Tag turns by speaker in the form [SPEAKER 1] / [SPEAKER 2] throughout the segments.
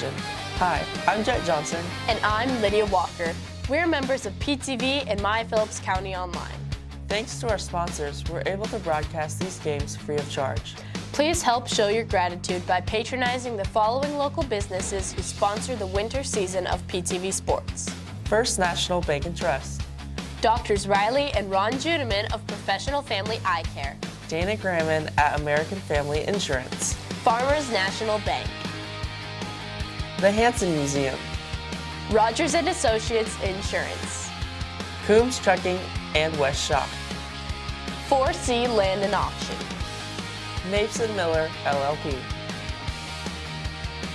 [SPEAKER 1] Hi, I'm Jet Johnson.
[SPEAKER 2] And I'm Lydia Walker. We're members of PTV and My Phillips County Online.
[SPEAKER 1] Thanks to our sponsors, we're able to broadcast these games free of charge.
[SPEAKER 2] Please help show your gratitude by patronizing the following local businesses who sponsor the winter season of PTV Sports.
[SPEAKER 1] First National Bank and Trust.
[SPEAKER 2] Doctors Riley and Ron Juneman of Professional Family Eye Care.
[SPEAKER 1] Dana Gramman at American Family Insurance.
[SPEAKER 2] Farmers National Bank.
[SPEAKER 1] The Hanson Museum.
[SPEAKER 2] Rogers & Associates Insurance.
[SPEAKER 1] Coombs Trucking and West Shop.
[SPEAKER 2] 4C Land and Auction.
[SPEAKER 1] Mapes & Miller, LLP.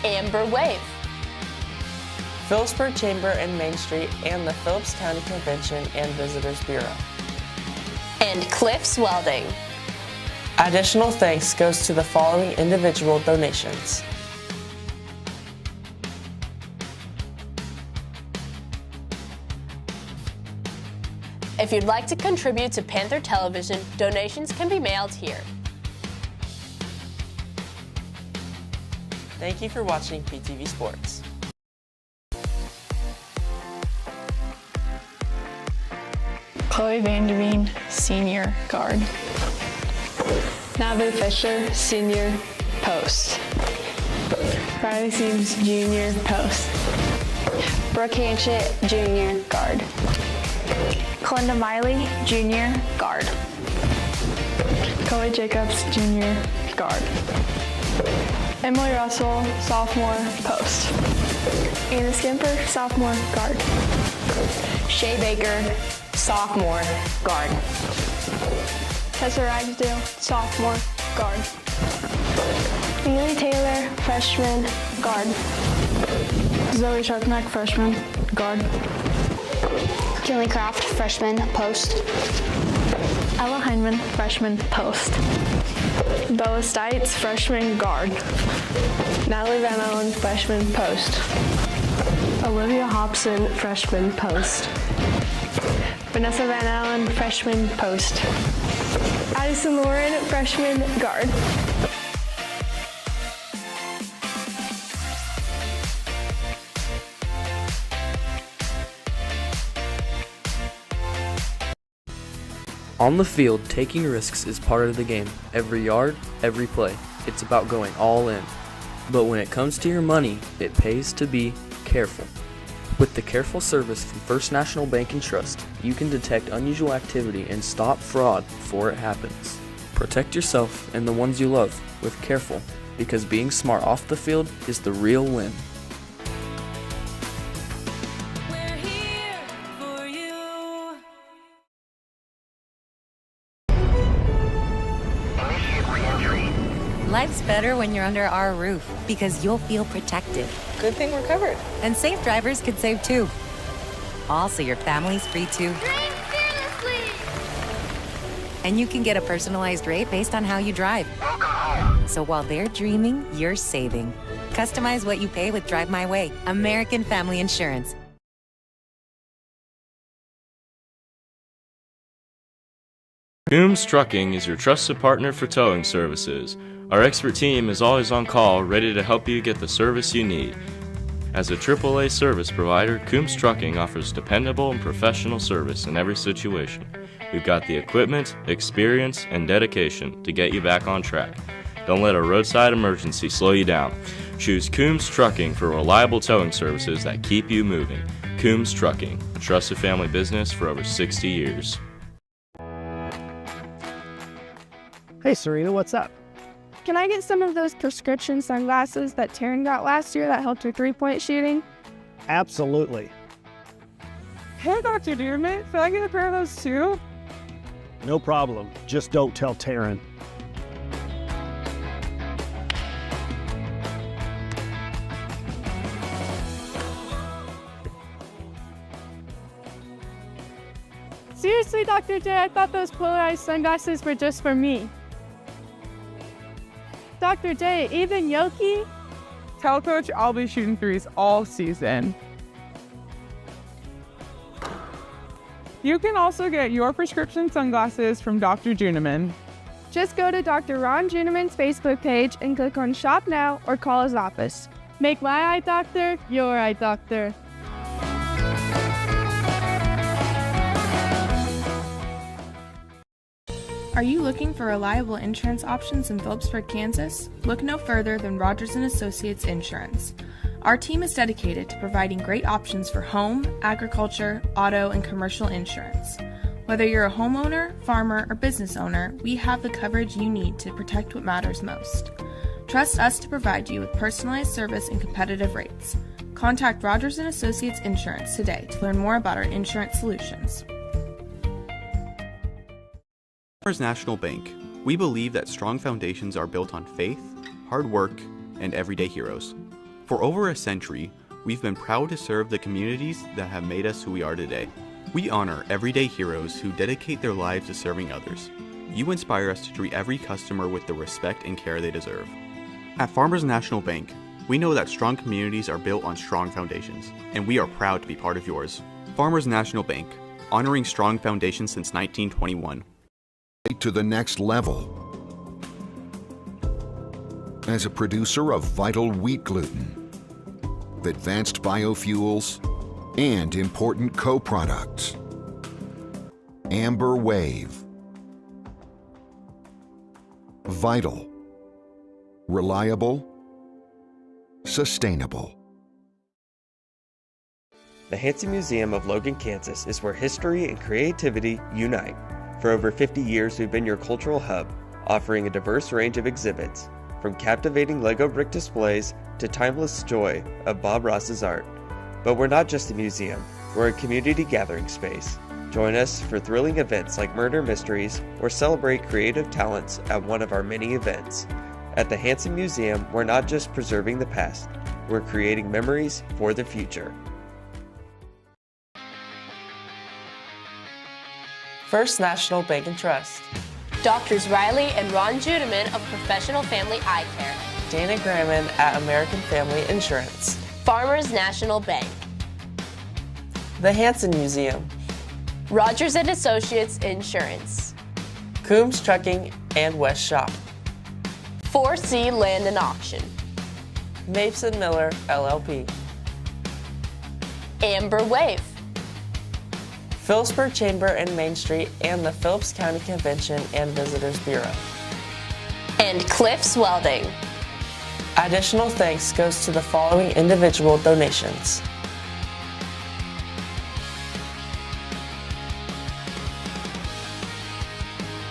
[SPEAKER 2] Amber Wave.
[SPEAKER 1] Phillipsburg Chamber and Main Street and the Phillips County Convention and Visitors Bureau.
[SPEAKER 2] And Cliffs Welding.
[SPEAKER 1] Additional thanks goes to the following individual donations.
[SPEAKER 2] If you'd like to contribute to Panther Television, donations can be mailed here.
[SPEAKER 1] Thank you for watching PTV Sports.
[SPEAKER 3] Chloe Vanderveen, Senior Guard. Nabu Fisher, Senior Post. Riley Seams, Junior Post.
[SPEAKER 4] Brooke Hanchett, Junior Guard. Clinda Miley, Junior Guard.
[SPEAKER 3] Chloe Jacobs, Junior Guard. Emily Russell, Sophomore Post. Anna Skimper, Sophomore Guard.
[SPEAKER 4] Shay Baker, Sophomore Guard.
[SPEAKER 3] Tessa Ragsdale, Sophomore Guard.
[SPEAKER 4] Neely Taylor, Freshman Guard.
[SPEAKER 3] Zoe Sharkneck, Freshman Guard.
[SPEAKER 4] Kinley Craft, Freshman Post.
[SPEAKER 3] Ella Heineman, Freshman Post. Bella Stites, Freshman Guard. Natalie Van Allen, Freshman Post. Olivia Hobson, Freshman Post. Vanessa Van Allen, Freshman Post. Addison Lauren, Freshman Guard.
[SPEAKER 5] On the field, taking risks is part of the game. Every yard, every play. It's about going all in. But when it comes to your money, it pays to be careful. With the careful service from First National Bank and Trust, you can detect unusual activity and stop fraud before it happens. Protect yourself and the ones you love with Careful, because being smart off the field is the real win.
[SPEAKER 6] Life's better when you're under our roof because you'll feel protected.
[SPEAKER 1] Good thing we're covered.
[SPEAKER 6] And safe drivers could save too. Also, your family's free too.
[SPEAKER 7] Dream fearlessly!
[SPEAKER 6] And you can get a personalized rate based on how you drive. So while they're dreaming, you're saving. Customize what you pay with Drive My Way. American Family Insurance.
[SPEAKER 8] Coombs Trucking is your trusted partner for towing services. Our expert team is always on call, ready to help you get the service you need. As a AAA service provider, Coombs Trucking offers dependable and professional service in every situation. We've got the equipment, experience, and dedication to get you back on track. Don't let a roadside emergency slow you down. Choose Coombs Trucking for reliable towing services that keep you moving. Coombs Trucking, a trusted family business for over 60 years.
[SPEAKER 9] Hey Serena, what's up?
[SPEAKER 10] Can I get some of those prescription sunglasses that Taryn got last year that helped her three-point shooting?
[SPEAKER 9] Absolutely.
[SPEAKER 10] Hey, Dr. Dearman, can I get a pair of those too?
[SPEAKER 9] No problem. Just don't tell Taryn.
[SPEAKER 10] Seriously, Dr. J, I thought those polarized sunglasses were just for me. Dr. J, even Yoki?
[SPEAKER 11] Tell Coach I'll be shooting threes all season. You can also get your prescription sunglasses from Dr. Juneman.
[SPEAKER 10] Just go to Dr. Ron Juneman's Facebook page and click on Shop Now or call his office. Make my eye doctor your eye doctor.
[SPEAKER 7] Are you looking for reliable insurance options in Phillipsburg, Kansas? Look no further than Rogers & Associates Insurance. Our team is dedicated to providing great options for home, agriculture, auto, and commercial insurance. Whether you're a homeowner, farmer, or business owner, we have the coverage you need to protect what matters most. Trust us to provide you with personalized service and competitive rates. Contact Rogers & Associates Insurance today to learn more about our insurance solutions.
[SPEAKER 12] Farmers National Bank. We believe that strong foundations are built on faith, hard work, and everyday heroes. For over a century, we've been proud to serve the communities that have made us who we are today. We honor everyday heroes who dedicate their lives to serving others. You inspire us to treat every customer with the respect and care they deserve. At Farmers National Bank, we know that strong communities are built on strong foundations, and we are proud to be part of yours. Farmers National Bank, honoring strong foundations since 1921.
[SPEAKER 13] To the next level. As a producer of vital wheat gluten, advanced biofuels, and important co-products. Amber Wave. Vital. Reliable. Sustainable.
[SPEAKER 14] The Hansen Museum of Logan, Kansas is where history and creativity unite. For over 50 years, we've been your cultural hub, offering a diverse range of exhibits, from captivating Lego brick displays to timeless joy of Bob Ross's art. But we're not just a museum, we're a community gathering space. Join us for thrilling events like Murder Mysteries or celebrate creative talents at one of our many events. At the Hansen Museum, we're not just preserving the past, we're creating memories for the future.
[SPEAKER 1] First National Bank and Trust.
[SPEAKER 2] Doctors Riley and Ron Judeman of Professional Family Eye Care.
[SPEAKER 1] Dana Gramman at American Family Insurance.
[SPEAKER 2] Farmers National Bank.
[SPEAKER 1] The Hansen Museum.
[SPEAKER 2] Rogers & Associates Insurance.
[SPEAKER 1] Coombs Trucking and West Shop.
[SPEAKER 2] 4C Land and Auction.
[SPEAKER 1] Mason Miller LLP.
[SPEAKER 2] Amber Wave.
[SPEAKER 1] Phillipsburg Chamber and Main Street and the Phillips County Convention and Visitors Bureau.
[SPEAKER 2] And Cliffs Welding.
[SPEAKER 1] Additional thanks goes to the following individual donations.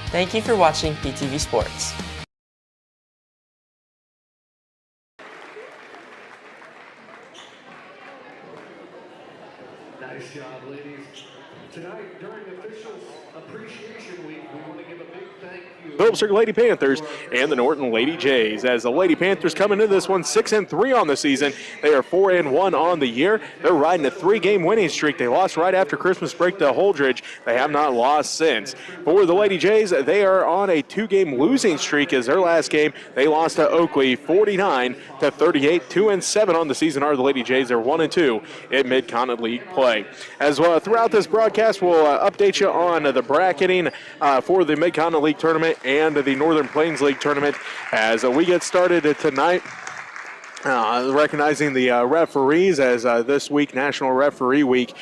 [SPEAKER 1] Thank you for watching PTV Sports.
[SPEAKER 15] Nice job, ladies. Tonight, during Officials Appreciation Week, we want to give a big thank you.
[SPEAKER 16] Phillipsburg Lady Panthers and the Norton Lady Jays. As the Lady Panthers come into this one 6-3 on the season, they are 4-1 on the year. They're riding a 3-game winning streak. They lost right after Christmas break to Holdridge. They have not lost since. For the Lady Jays, they are on a 2-game losing streak as their last game. They lost to Oakley 49-38. 2-7 on the season are the Lady Jays. They're 1-2 in Mid-Continent League play. As well, throughout this broadcast, we'll update you on the bracketing for the Mid-Continent League tournament and the Northern Plains League tournament as we get started tonight. Recognizing the referees as this week, National Referee Week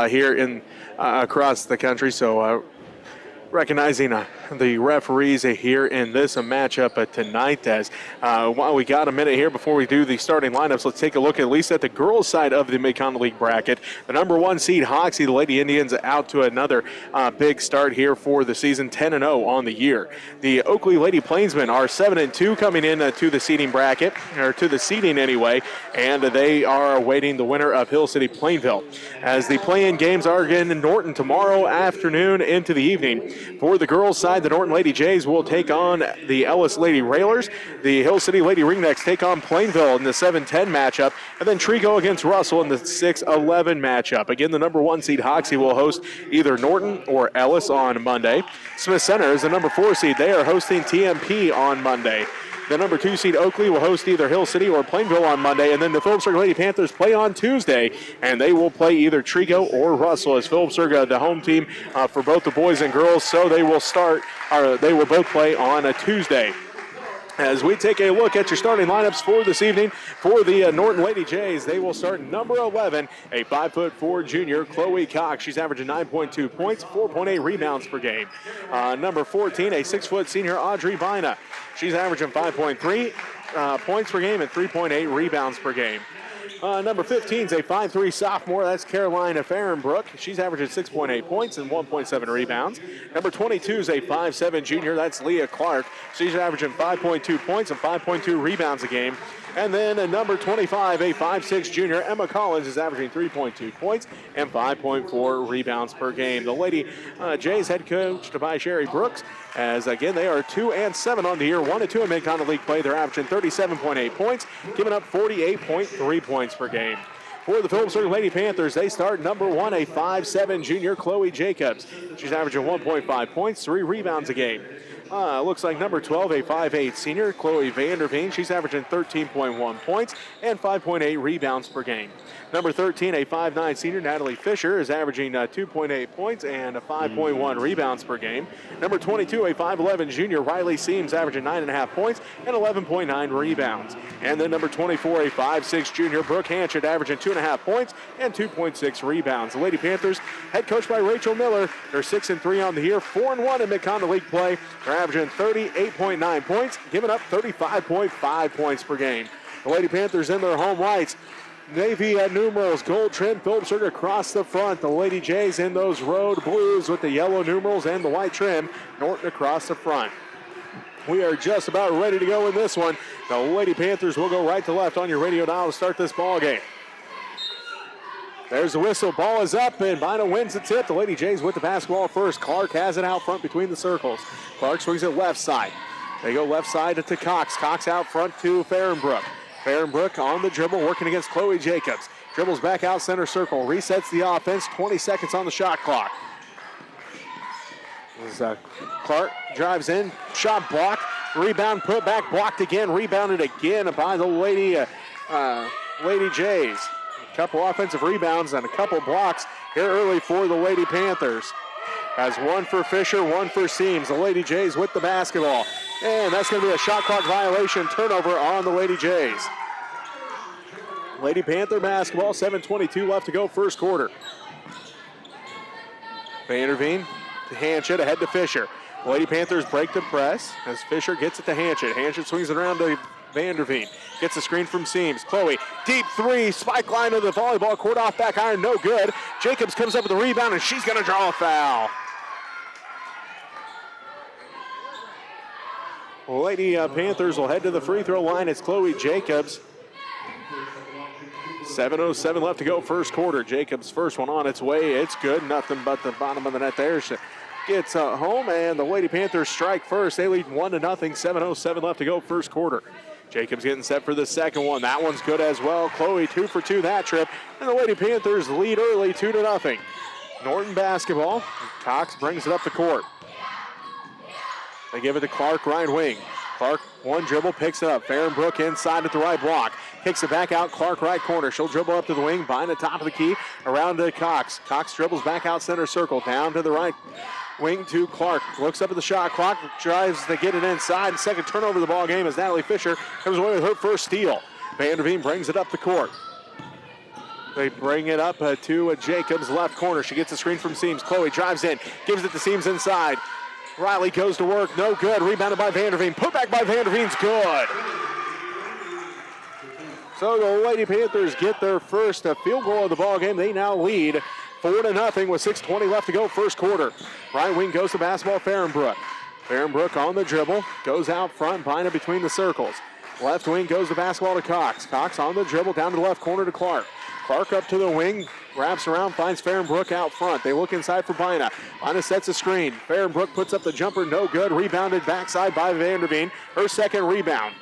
[SPEAKER 16] here in across the country. So recognizing the referees here in this matchup tonight. As while we got a minute here before we do the starting lineups, let's take a look at least at the girls' side of the Mid-Continent League bracket. The number 1 seed Hoxie, the Lady Indians, out to another big start here for the season, 10-0 on the year. The Oakley Lady Plainsmen are 7-2 coming in to the seeding bracket, or to the seeding anyway, and they are awaiting the winner of Hill City Plainville. As the play-in games are again in Norton tomorrow afternoon into the evening. For the girls' side, the Norton Lady Jays will take on the Ellis Lady Railers. The Hill City Lady Ringnecks take on Plainville in the 7-10 matchup. And then Trigo against Russell in the 6-11 matchup. Again, the number 1 seed Hoxie will host either Norton or Ellis on Monday. Smith Center is the number 4 seed. They are hosting TMP on Monday. The number 2 seed Oakley will host either Hill City or Plainville on Monday, and then the Phillipsburg Lady Panthers play on Tuesday, and they will play either Trigo or Russell as Phillipsburg, the home team for both the boys and girls, so they will both play on a Tuesday. As we take a look at your starting lineups for this evening for the Norton Lady Jays, they will start number 11, a 5'4" junior, Chloe Cox. She's averaging 9.2 points, 4.8 rebounds per game. Number 14, a 6' senior, Audrey Bina. She's averaging 5.3 points per game and 3.8 rebounds per game. Number 15 is a 5'3" sophomore. That's Carolina Farrenbrook. She's averaging 6.8 points and 1.7 rebounds. Number 22 is a 5'7" junior. That's Leah Clark. She's averaging 5.2 points and 5.2 rebounds a game. And then number 25, a 5'6" junior, Emma Collins, is averaging 3.2 points and 5.4 rebounds per game. The Lady Jays head coached by Sherry Brooks, as again they are 2-7 on the year, 1-2 in Mid-Continent League play. They're averaging 37.8 points, giving up 48.3 points per game. For the Phillipsburg Lady Panthers, they start number 1, a 5'7" junior, Chloe Jacobs. She's averaging 1.5 points, 3 rebounds a game. Looks like number 12, a 5'8" senior, Chloe Vanderveen. She's averaging 13.1 points and 5.8 rebounds per game. Number 13, a 5'9" senior, Natalie Fisher, is averaging 2.8 points and 5.1 rebounds per game. Number 22, a 5'11" junior, Riley Seams, averaging 9.5 points and 11.9 rebounds. And then number 24, a 5'6" junior, Brooke Hanchett, averaging 2.5 points and 2.6 rebounds. The Lady Panthers, head coached by Rachel Miller, they're 6-3 on the year, 4-1 in Mid-Continent League play. They're averaging 38.9 points, giving up 35.5 points per game. The Lady Panthers in their home whites, navy numerals, gold trim, Phillipsburg across the front. The Lady Jays in those road blues with the yellow numerals and the white trim, Norton across the front. We are just about ready to go in this one. The Lady Panthers will go right to left on your radio dial to start this ball game. There's the whistle. Ball is up, and Bina wins the tip. The Lady Jays with the basketball first. Clark has it out front between the circles. Clark swings it left side. They go left side to Cox. Cox out front to Farrenbrook. Farrenbrook on the dribble, working against Chloe Jacobs. Dribbles back out center circle. Resets the offense. 20 seconds on the shot clock. Clark drives in. Shot blocked. Rebound put back. Blocked again. Rebounded again by the Lady Jays. Couple offensive rebounds and a couple blocks here early for the Lady Panthers. As one for Fisher, one for Seams. The Lady Jays with the basketball. And that's going to be a shot clock violation, turnover on the Lady Jays. Lady Panther basketball, 7:22 left to go, first quarter. Vanderveen to Hanchett, ahead to Fisher. Lady Panthers break the press as Fisher gets it to Hanchett. Hanchett swings it around to Vanderveen. Gets a screen from Seams. Chloe, deep three, spike line of the volleyball court, off back iron, no good. Jacobs comes up with a rebound, and she's going to draw a foul. Lady Panthers will head to the free throw line. It's Chloe Jacobs. 7:07 left to go, first quarter. Jacobs' first one on its way. It's good. Nothing but the bottom of the net there. She gets home, and the Lady Panthers strike first. They lead 1-0. 7:07 left to go, first quarter. Jacobs getting set for the second one. That one's good as well. Chloe 2 for 2 that trip. And the Lady Panthers lead early 2-0. Norton basketball. Cox brings it up the court. They give it to Clark, right wing. Clark, one dribble, picks it up. Farrenbrook inside at the right block. Kicks it back out, Clark right corner. She'll dribble up to the wing, behind the top of the key, around to Cox. Cox dribbles back out center circle, down to the right wing to Clark. Looks up at the shot clock, tries to get it inside. Second turnover of the ball game as Natalie Fisher comes away with her first steal. Vanderveen brings it up the court. They bring it up to Jacobs, left corner. She gets a screen from Seams. Chloe drives in, gives it to Seams inside. Riley goes to work, no good. Rebounded by Vanderveen. Put back by Vanderveen's good. So the Lady Panthers get their first field goal of the ball game. They now lead 4-0 with 6:20 left to go, first quarter. Right wing goes to basketball, Farrenbrook. Farrenbrook on the dribble, goes out front, Bina between the circles. Left wing goes the basketball to Cox. Cox on the dribble, down to the left corner to Clark. Clark up to the wing, wraps around, finds Farrenbrook out front. They look inside for Bina. Bina sets a screen. Farrenbrook puts up the jumper, no good. Rebounded backside by Vanderveen. Her second rebound.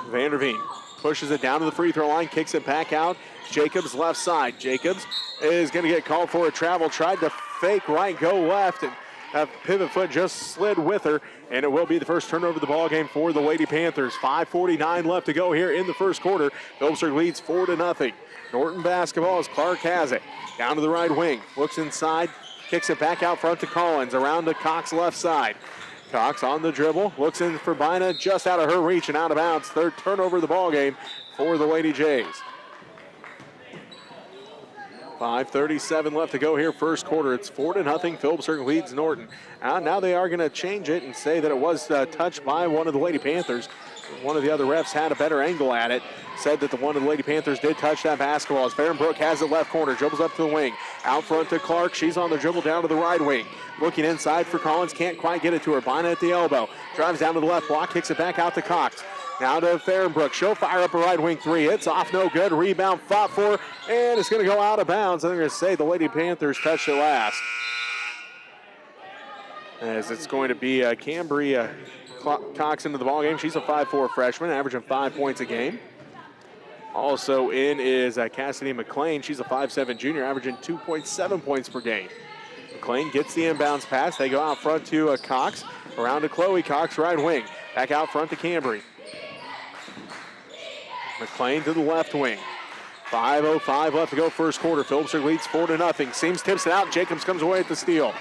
[SPEAKER 16] Vanderveen pushes it down to the free throw line, kicks it back out. Jacobs left side. Jacobs is going to get called for a travel. Tried to fake right, go left, and a pivot foot just slid with her, and it will be the first turnover of the ball game for the Lady Panthers. 5:49 left to go here in the first quarter. Phillipsburg leads 4-0. Norton basketball as Clark has it. Down to the right wing. Looks inside. Kicks it back out front to Collins. Around to Cox left side. Cox on the dribble, looks in for Bina, just out of her reach and out of bounds. Third turnover of the ball game for the Lady Jays. 5:37 left to go here, first quarter. It's 4-0. Phillipsburg leads Norton. Now they are going to change it and say that it was touched by one of the Lady Panthers. One of the other refs had a better angle at it. Said that the one of the Lady Panthers did touch that basketball. As Fahrenbrook has it left corner, dribbles up to the wing. Out front to Clark. She's on the dribble down to the right wing. Looking inside for Collins. Can't quite get it to her. Bina at the elbow. Drives down to the left block. Kicks it back out to Cox. Now to Fahrenbrook. She'll fire up a right wing three. It's off, no good. Rebound fought for, and it's going to go out of bounds. I'm going to say the Lady Panthers touched it last. As it's going to be Cambry Cox into the ballgame. She's a 5'4 freshman, averaging 5 points a game. Also in is Cassidy McLean. She's a 5'7 junior, averaging 2.7 points per game. McLean gets the inbounds pass. They go out front to Cox. Around to Chloe Cox, right wing. Back out front to Cambry. McLean to the left wing. 5:05 left to go first quarter. Phillipsburg leads 4-0. Seams tips it out. Jacobs comes away at the steal.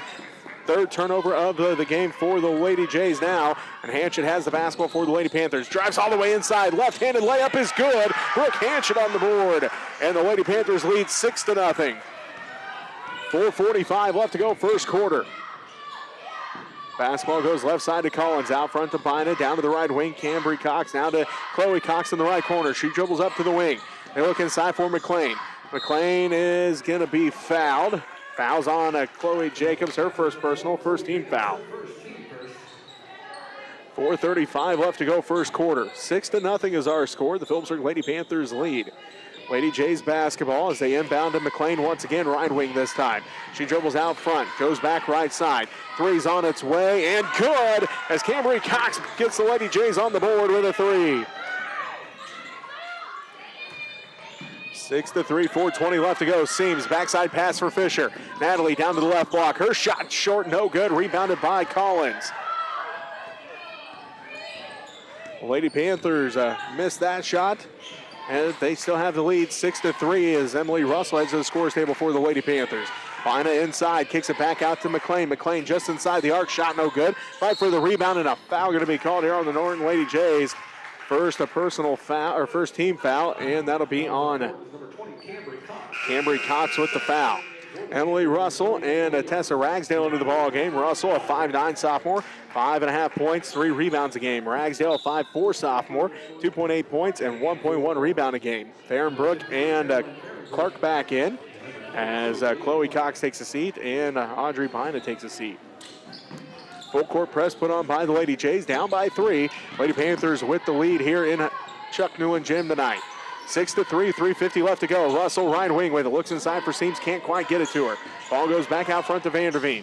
[SPEAKER 16] Third turnover of the game for the Lady Jays now. And Hanchett has the basketball for the Lady Panthers. Drives all the way inside. Left-handed layup is good. Brooke Hanchett on the board. And the Lady Panthers lead 6-0. 4:45 left to go first quarter. Basketball goes left side to Collins. Out front to Bina. Down to the right wing. Cambry Cox. Now to Chloe Cox in the right corner. She dribbles up to the wing. They look inside for McLean. McLean is going to be fouled. Fouls on Chloe Jacobs. Her first personal. First team foul. 4:35 left to go first quarter. 6-0 is our score. The Phillipsburg Lady Panthers lead. Lady Jays basketball as they inbound to McLean once again, right wing this time. She dribbles out front, goes back right side. Three's on its way, and good as Cambry Cox gets the Lady Jays on the board with a three. 6-3, 4:20 left to go. Seams, backside pass for Fisher. Natalie down to the left block. Her shot short, no good, rebounded by Collins. Lady Panthers missed that shot. And they still have the lead, 6-3, as Emily Russell heads to the scores table for the Lady Panthers. Bina inside, kicks it back out to McLean. McLean just inside the arc, shot no good. Fight for the rebound, and a foul going to be called here on the Norton Lady Jays. First a personal foul, or first team foul, and that'll be on Cambry Cox with the foul. Emily Russell and Tessa Ragsdale into the ball game. Russell, a 5'9 sophomore, 5.5 points, 3 rebounds a game. Ragsdale, a 5'4 sophomore, 2.8 points and 1.1 rebound a game. Fahrenbrook and Clark back in as Chloe Cox takes a seat and Audrey Bina takes a seat. Full court press put on by the Lady Jays, down by 3. Lady Panthers with the lead here in Chuck Newland Gym tonight. 6-3, 3:50 left to go. Russell, right wing with it. Looks inside for Seams, can't quite get it to her. Ball goes back out front to Vanderveen.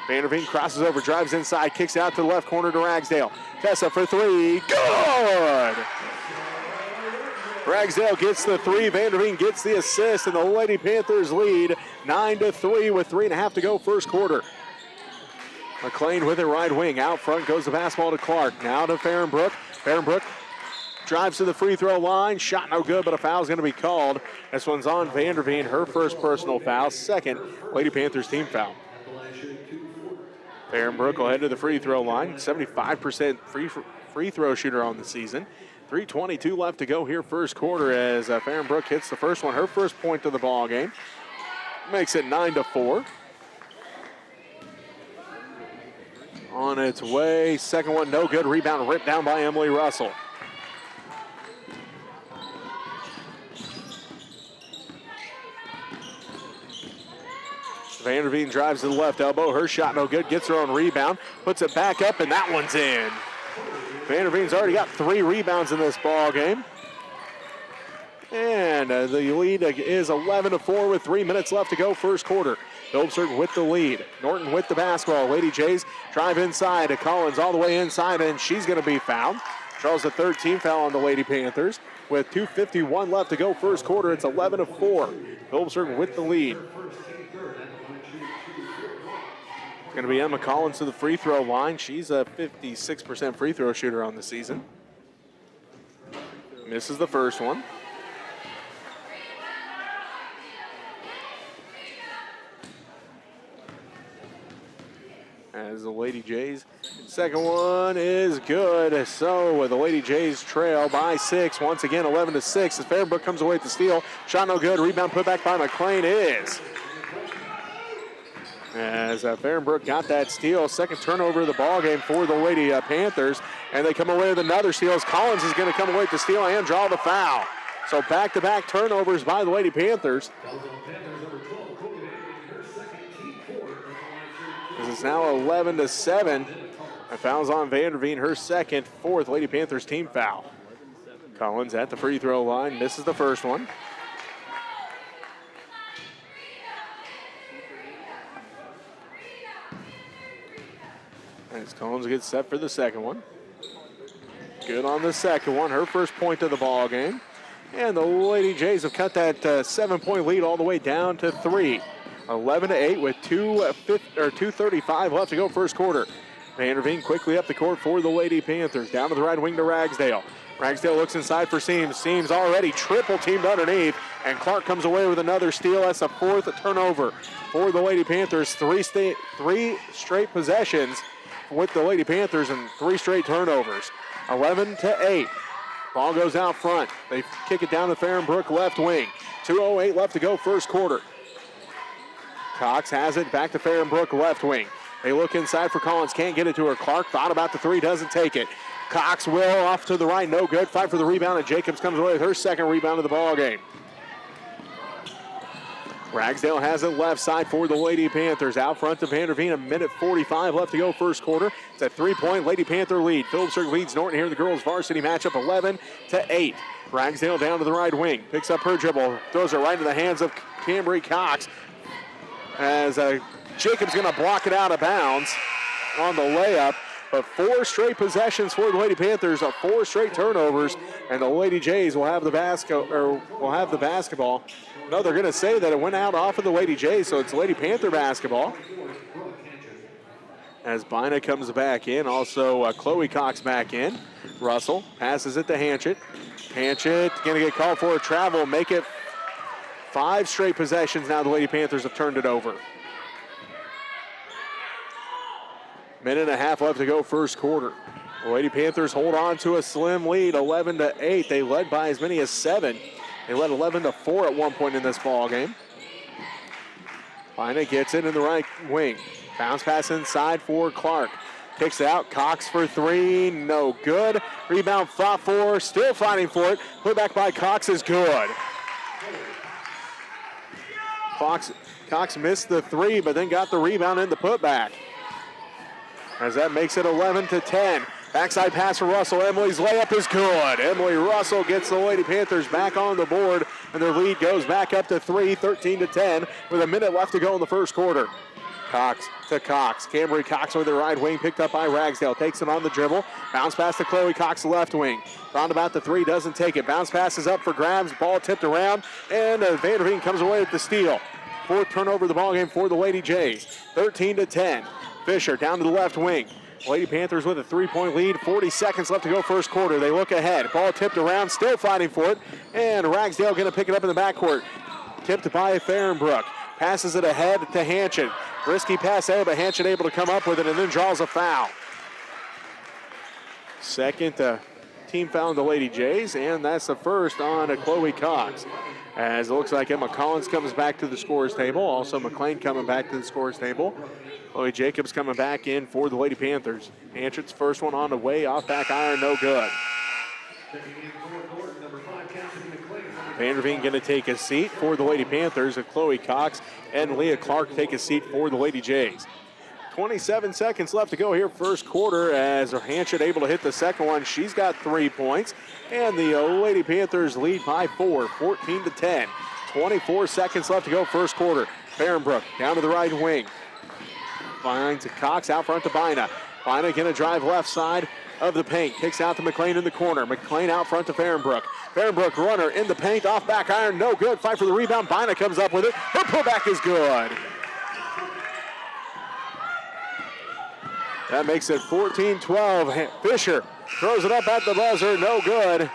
[SPEAKER 16] Vanderveen crosses over, drives inside, kicks out to the left corner to Ragsdale. Tessa for 3, good! Ragsdale gets the 3, Vanderveen gets the assist, and the Lady Panthers lead 9-3 with 3.5 to go first quarter. McLean with it right wing. Out front goes the basketball to Clark. Now to Fahrenbrook. Fahrenbrook drives to the free throw line. Shot no good, but a foul is going to be called. This one's on Vanderveen. Her first personal foul. Second Lady Panthers team foul. Fahrenbrook will head to the free throw line. 75% free throw shooter on the season. 3:22 left to go here first quarter as Fahrenbrook hits the first one. Her first point of the ball game. Makes it 9-4. On its way. Second one, no good. Rebound ripped down by Emily Russell. Vanderveen drives to the left elbow. Her shot no good. Gets her own rebound. Puts it back up, and that one's in. Vanderveen's already got 3 rebounds in this ball game. And the lead is 11-4 with 3 minutes left to go first quarter. Phillipsburg with the lead. Norton with the basketball. Lady Jays drive inside to Collins all the way inside, and she's going to be fouled. Draws the third team foul on the Lady Panthers. With 2:51 left to go first quarter, it's 11-4. Phillipsburg with the lead. It's going to be Emma Collins to the free throw line. She's a 56% free throw shooter on the season. Misses the first one. as the Lady Jays. Second one is good. So the Lady Jays trail by 6. Once again, 11-6. As Fairbrook comes away with the steal. Shot no good. Rebound put back by McLean is. As Fairbrook got that steal. Second turnover of the ball game for the Lady Panthers. And they come away with another steal as Collins is going to come away with the steal and draw the foul. So back-to-back turnovers by the Lady Panthers. This is now 11-7. And fouls on Vanderveen, her second, fourth Lady Panthers team foul. Collins at the free throw line, misses the first one. As Collins gets set for the second one. Good on the second one, her first point of the ball game. And the Lady Jays have cut that 7-point lead all the way down to 3. 11-8 with 2:35 left to go first quarter. Vanderveen quickly up the court for the Lady Panthers. Down to the right wing to Ragsdale. Ragsdale looks inside for Seams. Seams already triple teamed underneath. And Clark comes away with another steal. That's a fourth turnover for the Lady Panthers. Three straight possessions with the Lady Panthers and 3 straight turnovers. 11-8. Ball goes out front. They kick it down to Fahrenbrook left wing. 2:08 left to go first quarter. Cox has it back to Fahrenbrook left wing. They look inside for Collins. Can't get it to her. Clark thought about the 3. Doesn't take it. Cox will off to the right. No good. Fight for the rebound. And Jacobs comes away with her second rebound of the ball game. Ragsdale has it left side for the Lady Panthers. Out front to Vanderveen. 1:45 left to go first quarter. It's a 3-point Lady Panther lead. Phillipsburg leads Norton here in the girls varsity matchup 11-8. Ragsdale down to the right wing. Picks up her dribble. Throws it right into the hands of Cambry Cox. As Jacobs going to block it out of bounds on the layup. But 4 straight possessions for the Lady Panthers, 4 straight turnovers, and the Lady Jays will have the basketball. No, they're going to say that it went out off of the Lady Jays, so it's Lady Panther basketball. As Bina comes back in, also Chloe Cox back in. Russell passes it to Hanchett. Hanchett going to get called for a travel, make it 5 straight possessions. Now the Lady Panthers have turned it over. Minute and a half left to go first quarter. The Lady Panthers hold on to a slim lead, 11-8. They led by as many as 7. They led 11-4 at one point in this ball game. Bina gets it in the right wing. Bounce pass inside for Clark. Kicks it out. Cox for 3. No good. Rebound fought for. Still fighting for it. Put back by Cox is good. Cox missed the 3, but then got the rebound in the putback. As that makes it 11-10. Backside pass for Russell. Emily's layup is good. Emily Russell gets the Lady Panthers back on the board, and their lead goes back up to 3, 13-10, with a minute left to go in the first quarter. Cox to Cox. Cambry Cox with the right wing, picked up by Ragsdale. Takes it on the dribble. Bounce pass to Chloe Cox, left wing. Found about the 3, doesn't take it. Bounce pass is up for grabs. Ball tipped around, and Vanderveen comes away with the steal. 4th turnover of the ball game for the Lady Jays. 13-10. Fisher down to the left wing. Lady Panthers with a 3-point lead. 40 seconds left to go first quarter. They look ahead. Ball tipped around, still fighting for it. And Ragsdale going to pick it up in the backcourt. Tipped by Fahrenbrook. Passes it ahead to Hanchett. Risky pass there, but Hanchett able to come up with it and then draws a foul. Second team foul on the Lady Jays, and that's the first on Chloe Cox. As it looks like Emma Collins comes back to the scorer's table. Also McLean coming back to the scorer's table. Chloe Jacobs coming back in for the Lady Panthers. Hanchett's first one on the way, off back iron, no good. Vanderveen going to take a seat for the Lady Panthers, and Chloe Cox and Leah Clark take a seat for the Lady Jays. 27 seconds left to go here first quarter as Hanchett able to hit the second one. She's got 3 points, and the Lady Panthers lead by 4, 14-10. 24 seconds left to go first quarter. Fahrenbrook down to the right wing. Finds Cox out front to Bina. Bina going to drive left side of the paint. Kicks out to McLean in the corner. McLean out front to Fahrenbrook. Fahrenbrook runner in the paint. Off back iron. No good. Fight for the rebound. Bina comes up with it. Her pullback is good. That makes it 14-12. Fisher throws it up at the buzzer. No good.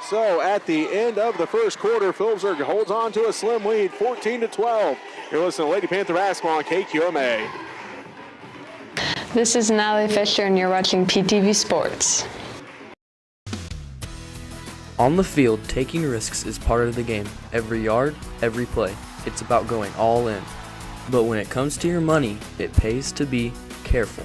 [SPEAKER 16] So at the end of the first quarter, Phillipsburg holds on to a slim lead, 14-12. You're listening to Lady Panther basketball on KQMA.
[SPEAKER 3] This is Natalie Fisher, and you're watching PTV Sports.
[SPEAKER 5] On the field, taking risks is part of the game. Every yard, every play. It's about going all in. But when it comes to your money, it pays to be careful.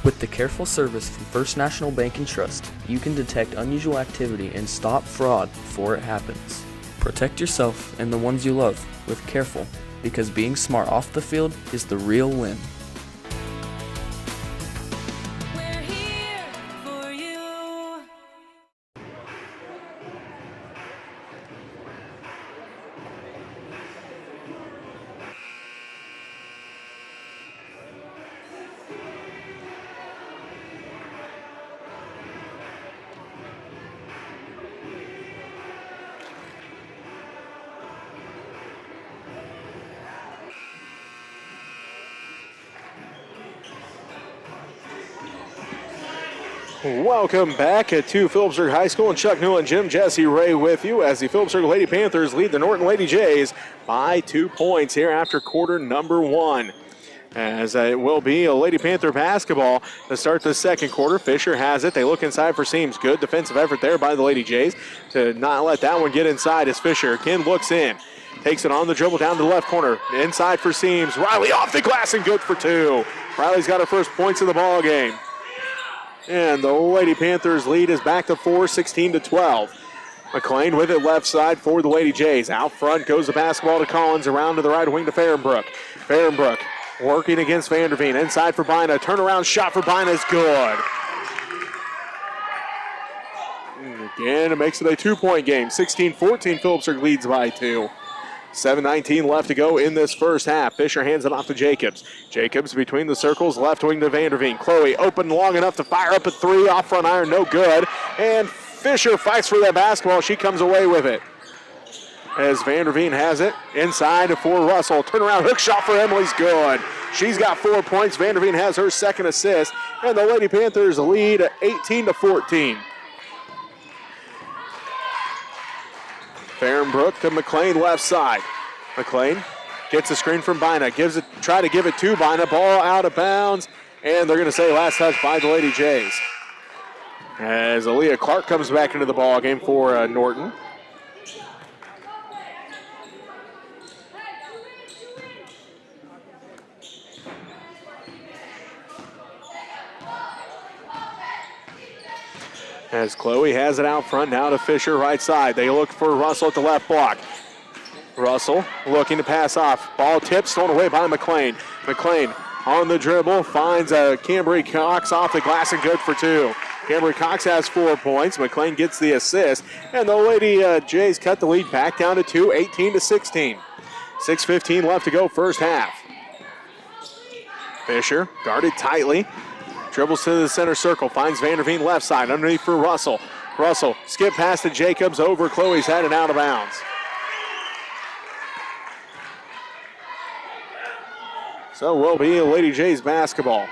[SPEAKER 5] With the careful service from First National Bank and Trust, you can detect unusual activity and stop fraud before it happens. Protect yourself and the ones you love with Careful, because being smart off the field is the real win.
[SPEAKER 16] Welcome back to Phillipsburg High School, and Chuck Newell and Jim Jesse Ray with you as the Phillipsburg Lady Panthers lead the Norton Lady Jays by 2 points here after quarter number 1. As it will be a Lady Panther basketball to start the second quarter. Fisher has it. They look inside for Seams. Good defensive effort there by the Lady Jays to not let that one get inside as Fisher again looks in. Takes it on the dribble down to the left corner. Inside for Seams. Riley off the glass and good for 2. Riley's got her first points of the ball game. And the Lady Panthers lead is back to 4, 16-12. McLean with it left side for the Lady Jays. Out front goes the basketball to Collins, around to the right wing to Fahrenbrook. Fahrenbrook working against Vanderveen. Inside for Bina. Turnaround shot for Bina is good. And again, it makes it a 2-point game. 16-14, Phillipsburg leads by 2. 7:19 left to go in this first half. Fisher hands it off to Jacobs. Jacobs between the circles, left wing to Vanderveen. Chloe open long enough to fire up a 3, off front iron, no good. And Fisher fights for that basketball. She comes away with it. As Vanderveen has it, inside for Russell. Turnaround hook shot for Emily's good. She's got 4 points. Vanderveen has her second assist. And the Lady Panthers lead 18-14. Fahrenbrook to McLean left side. McLean gets a screen from Bina. Try to give it to Bina. Ball out of bounds. And they're going to say last touch by the Lady Jays. As Aaliyah Clark comes back into the ball game for Norton. As Chloe has it out front, now to Fisher right side. They look for Russell at the left block. Russell looking to pass off. Ball tipped, stolen away by McLean. McLean on the dribble, finds Cambry Cox off the glass and good for 2. Cambry Cox has 4 points. McLean gets the assist. And the Lady Jays cut the lead back down to 2, 18-16. 6:15 left to go first half. Fisher guarded tightly. Dribbles to the center circle, finds Vanderveen left side, underneath for Russell. Russell, skip pass to Jacobs, over Chloe's head and out of bounds. So will be a Lady Jays basketball.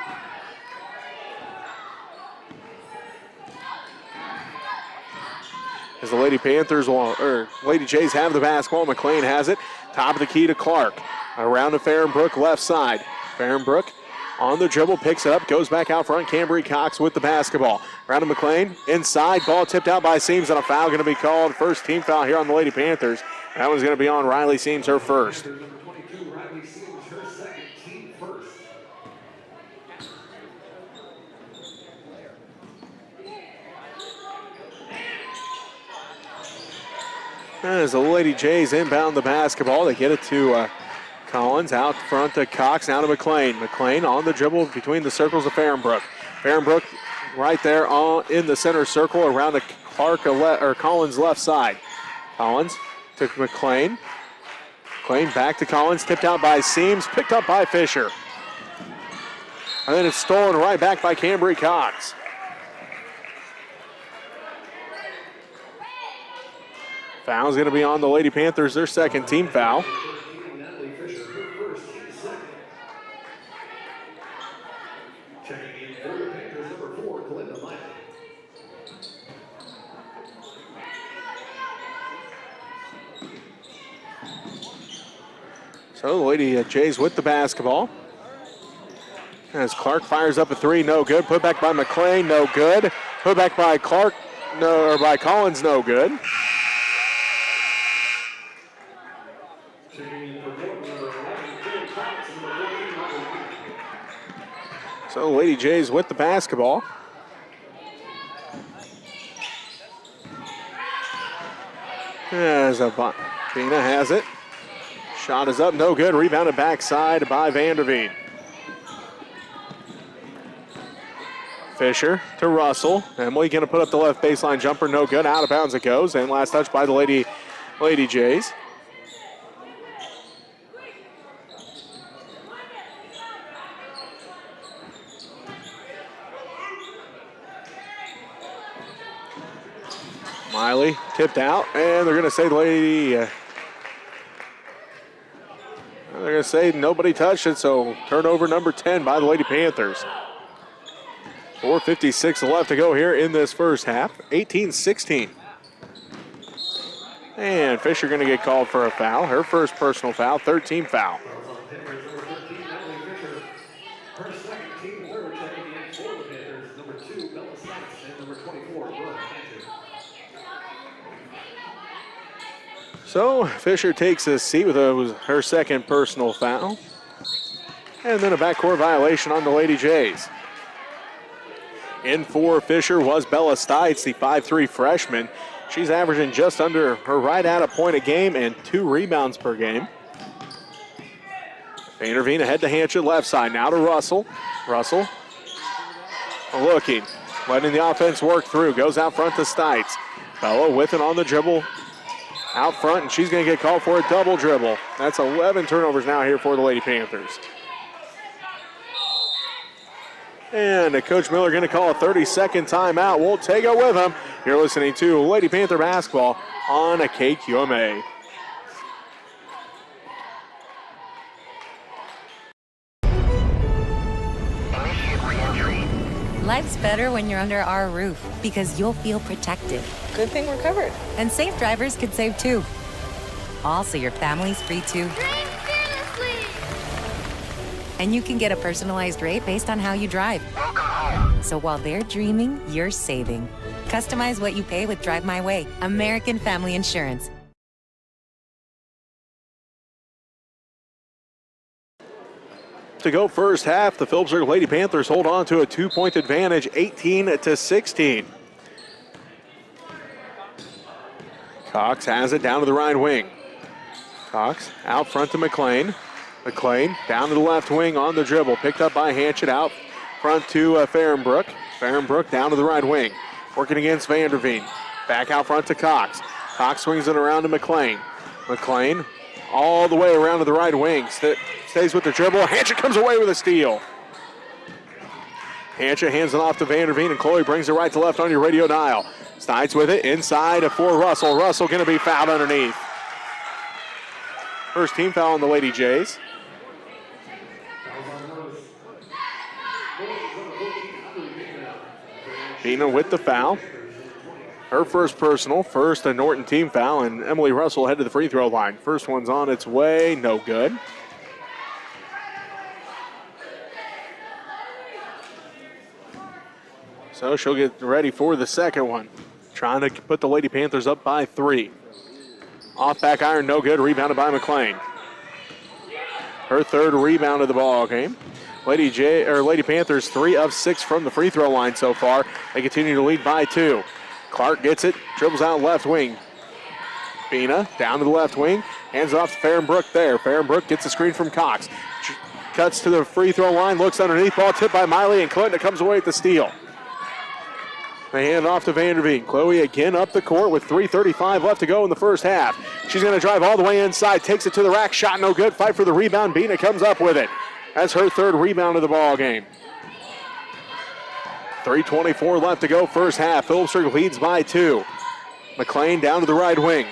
[SPEAKER 16] As the Lady Panthers, Lady Jays have the basketball, McLean has it. Top of the key to Clark. Around to Fahrenbrook, left side. Fahrenbrook on the dribble, picks it up, goes back out front. Cambry Cox with the basketball. Around to McLean, inside, ball tipped out by Seams, and a foul going to be called. First team foul here on the Lady Panthers. That one's going to be on Riley Seams, her first. As the Lady Jays inbound the basketball, they get it to Collins, out front to Cox, now to McLean. McLean on the dribble between the circles of Fahrenbrook. Fahrenbrook right there in the center circle around to Collins left side. Collins to McLean. McLean back to Collins, tipped out by Seams, picked up by Fisher. And then it's stolen right back by Cambry Cox. Foul's going to be on the Lady Panthers, their second team foul. So the Lady Jays with the basketball. As Clark fires up a three, no good. Put back by McLean, no good. Put back by Clark, no, or by Collins, no good. So the Lady Jays with the basketball. As Bina has it. Shot is up, no good. Rebounded backside by Vanderveen. Fisher to Russell. Emily going to put up the left baseline jumper, no good. Out of bounds it goes. And last touch by the Lady Jays. Miley tipped out, and they're going to say they're going to say nobody touched it, so turnover number 10 by the Lady Panthers. 4:56 left to go here in this first half. 18-16. And Fisher going to get called for a foul. Her first personal foul, 13 foul.
[SPEAKER 15] Her second team third checking in for the Panthers, number 2, Bella Sykes, and number 24, Brooke Andrews.
[SPEAKER 16] So Fisher takes a seat with her second personal foul. And then a backcourt violation on the Lady Jays. In for Fisher was Bella Stites, the 5'3" freshman. She's averaging just under her right at a point a game and 2 rebounds per game. Vanderveen ahead to Hanchett, left side. Now to Russell. Russell looking, letting the offense work through. Goes out front to Stites. Bella with it on the dribble out front, and she's going to get called for a double dribble. That's 11 turnovers now here for the Lady Panthers. And Coach Miller going to call a 30-second timeout. We'll take it with him. You're listening to Lady Panther basketball on a KQMA.
[SPEAKER 6] Life's better when you're under our roof because you'll feel protected.
[SPEAKER 1] Good thing we're covered.
[SPEAKER 6] And safe drivers can save too. Also, your family's free too.
[SPEAKER 17] Dream fearlessly!
[SPEAKER 6] And you can get a personalized rate based on how you drive.
[SPEAKER 17] Welcome home.
[SPEAKER 6] So while they're dreaming, you're saving. Customize what you pay with Drive My Way. American Family Insurance.
[SPEAKER 16] To go first half, the Phillipsburg Lady Panthers hold on to a 2-point advantage, 18-16. Cox has it down to the right wing. Cox out front to McLean. McLean down to the left wing on the dribble. Picked up by Hanchett out front to Fahrenbrook. Fahrenbrook down to the right wing. Working against Vanderveen. Back out front to Cox. Cox swings it around to McLean. McLean all the way around to the right wing. Stays with the dribble. Hanchett comes away with a steal. Hanchett hands it off to Vanderveen, and Chloe brings it right to left on your radio dial. Stites with it inside for Russell. Russell going to be fouled underneath. First team foul on the Lady Jays. Bina with the foul. Her first personal, first a Norton team foul, and Emily Russell head to the free throw line. First one's on its way, no good. So she'll get ready for the second one. Trying to put the Lady Panthers up by 3. Off back iron, no good, rebounded by McLean. Her third rebound of the ball game. Lady Panthers 3 of 6 from the free throw line so far. They continue to lead by 2. Clark gets it, dribbles out left wing. Bina down to the left wing, hands it off to Fahrenbrook there. Fahrenbrook gets a screen from Cox. Cuts to the free throw line, looks underneath, ball tipped by Miley, and Clinton comes away with the steal. They hand it off to Vanderveen. Chloe again up the court with 3:35 left to go in the first half. She's going to drive all the way inside, takes it to the rack, shot no good, fight for the rebound. Bina comes up with it. That's her third rebound of the ball game. 3:24 left to go first half. Phillipsburg leads by 2. McLean down to the right wing.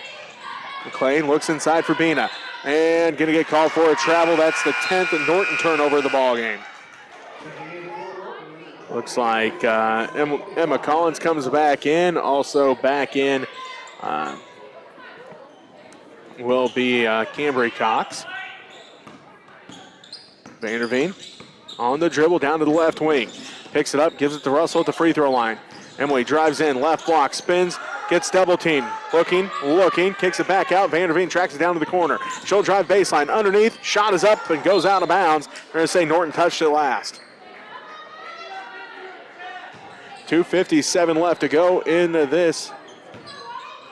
[SPEAKER 16] McLean looks inside for Bina and going to get called for a travel. That's the 10th Norton turnover of the ball game. Looks like Emma Collins comes back in. Also back in will be Cambry Cox. Vanderveen on the dribble down to the left wing. Picks it up, gives it to Russell at the free throw line. Emily drives in, left block, spins, gets double teamed. Looking, kicks it back out. Vanderveen tracks it down to the corner. She'll drive baseline underneath. Shot is up and goes out of bounds. We're going to say Norton touched it last. 2:57 left to go in this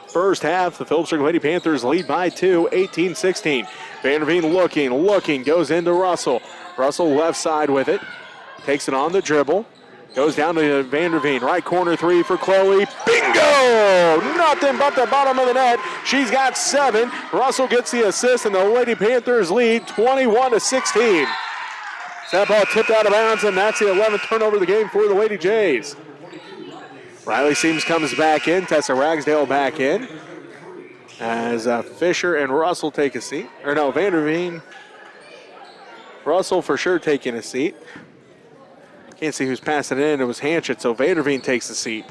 [SPEAKER 16] first half. The Phillipsburg Lady Panthers lead by 2, 18-16. Vanderveen looking, goes into Russell. Russell left side with it. Takes it on the dribble. Goes down to Vanderveen. Right corner three for Chloe. Bingo! Nothing but the bottom of the net. She's got 7. Russell gets the assist, and the Lady Panthers lead 21-16. That ball tipped out of bounds, and that's the 11th turnover of the game for the Lady Jays. Riley Seams comes back in. Tessa Ragsdale back in. As Fisher and Russell take a seat. Or no, Vanderveen. Russell for sure taking a seat. Can't see who's passing it in. It was Hanchett, so Vanderveen takes the seat.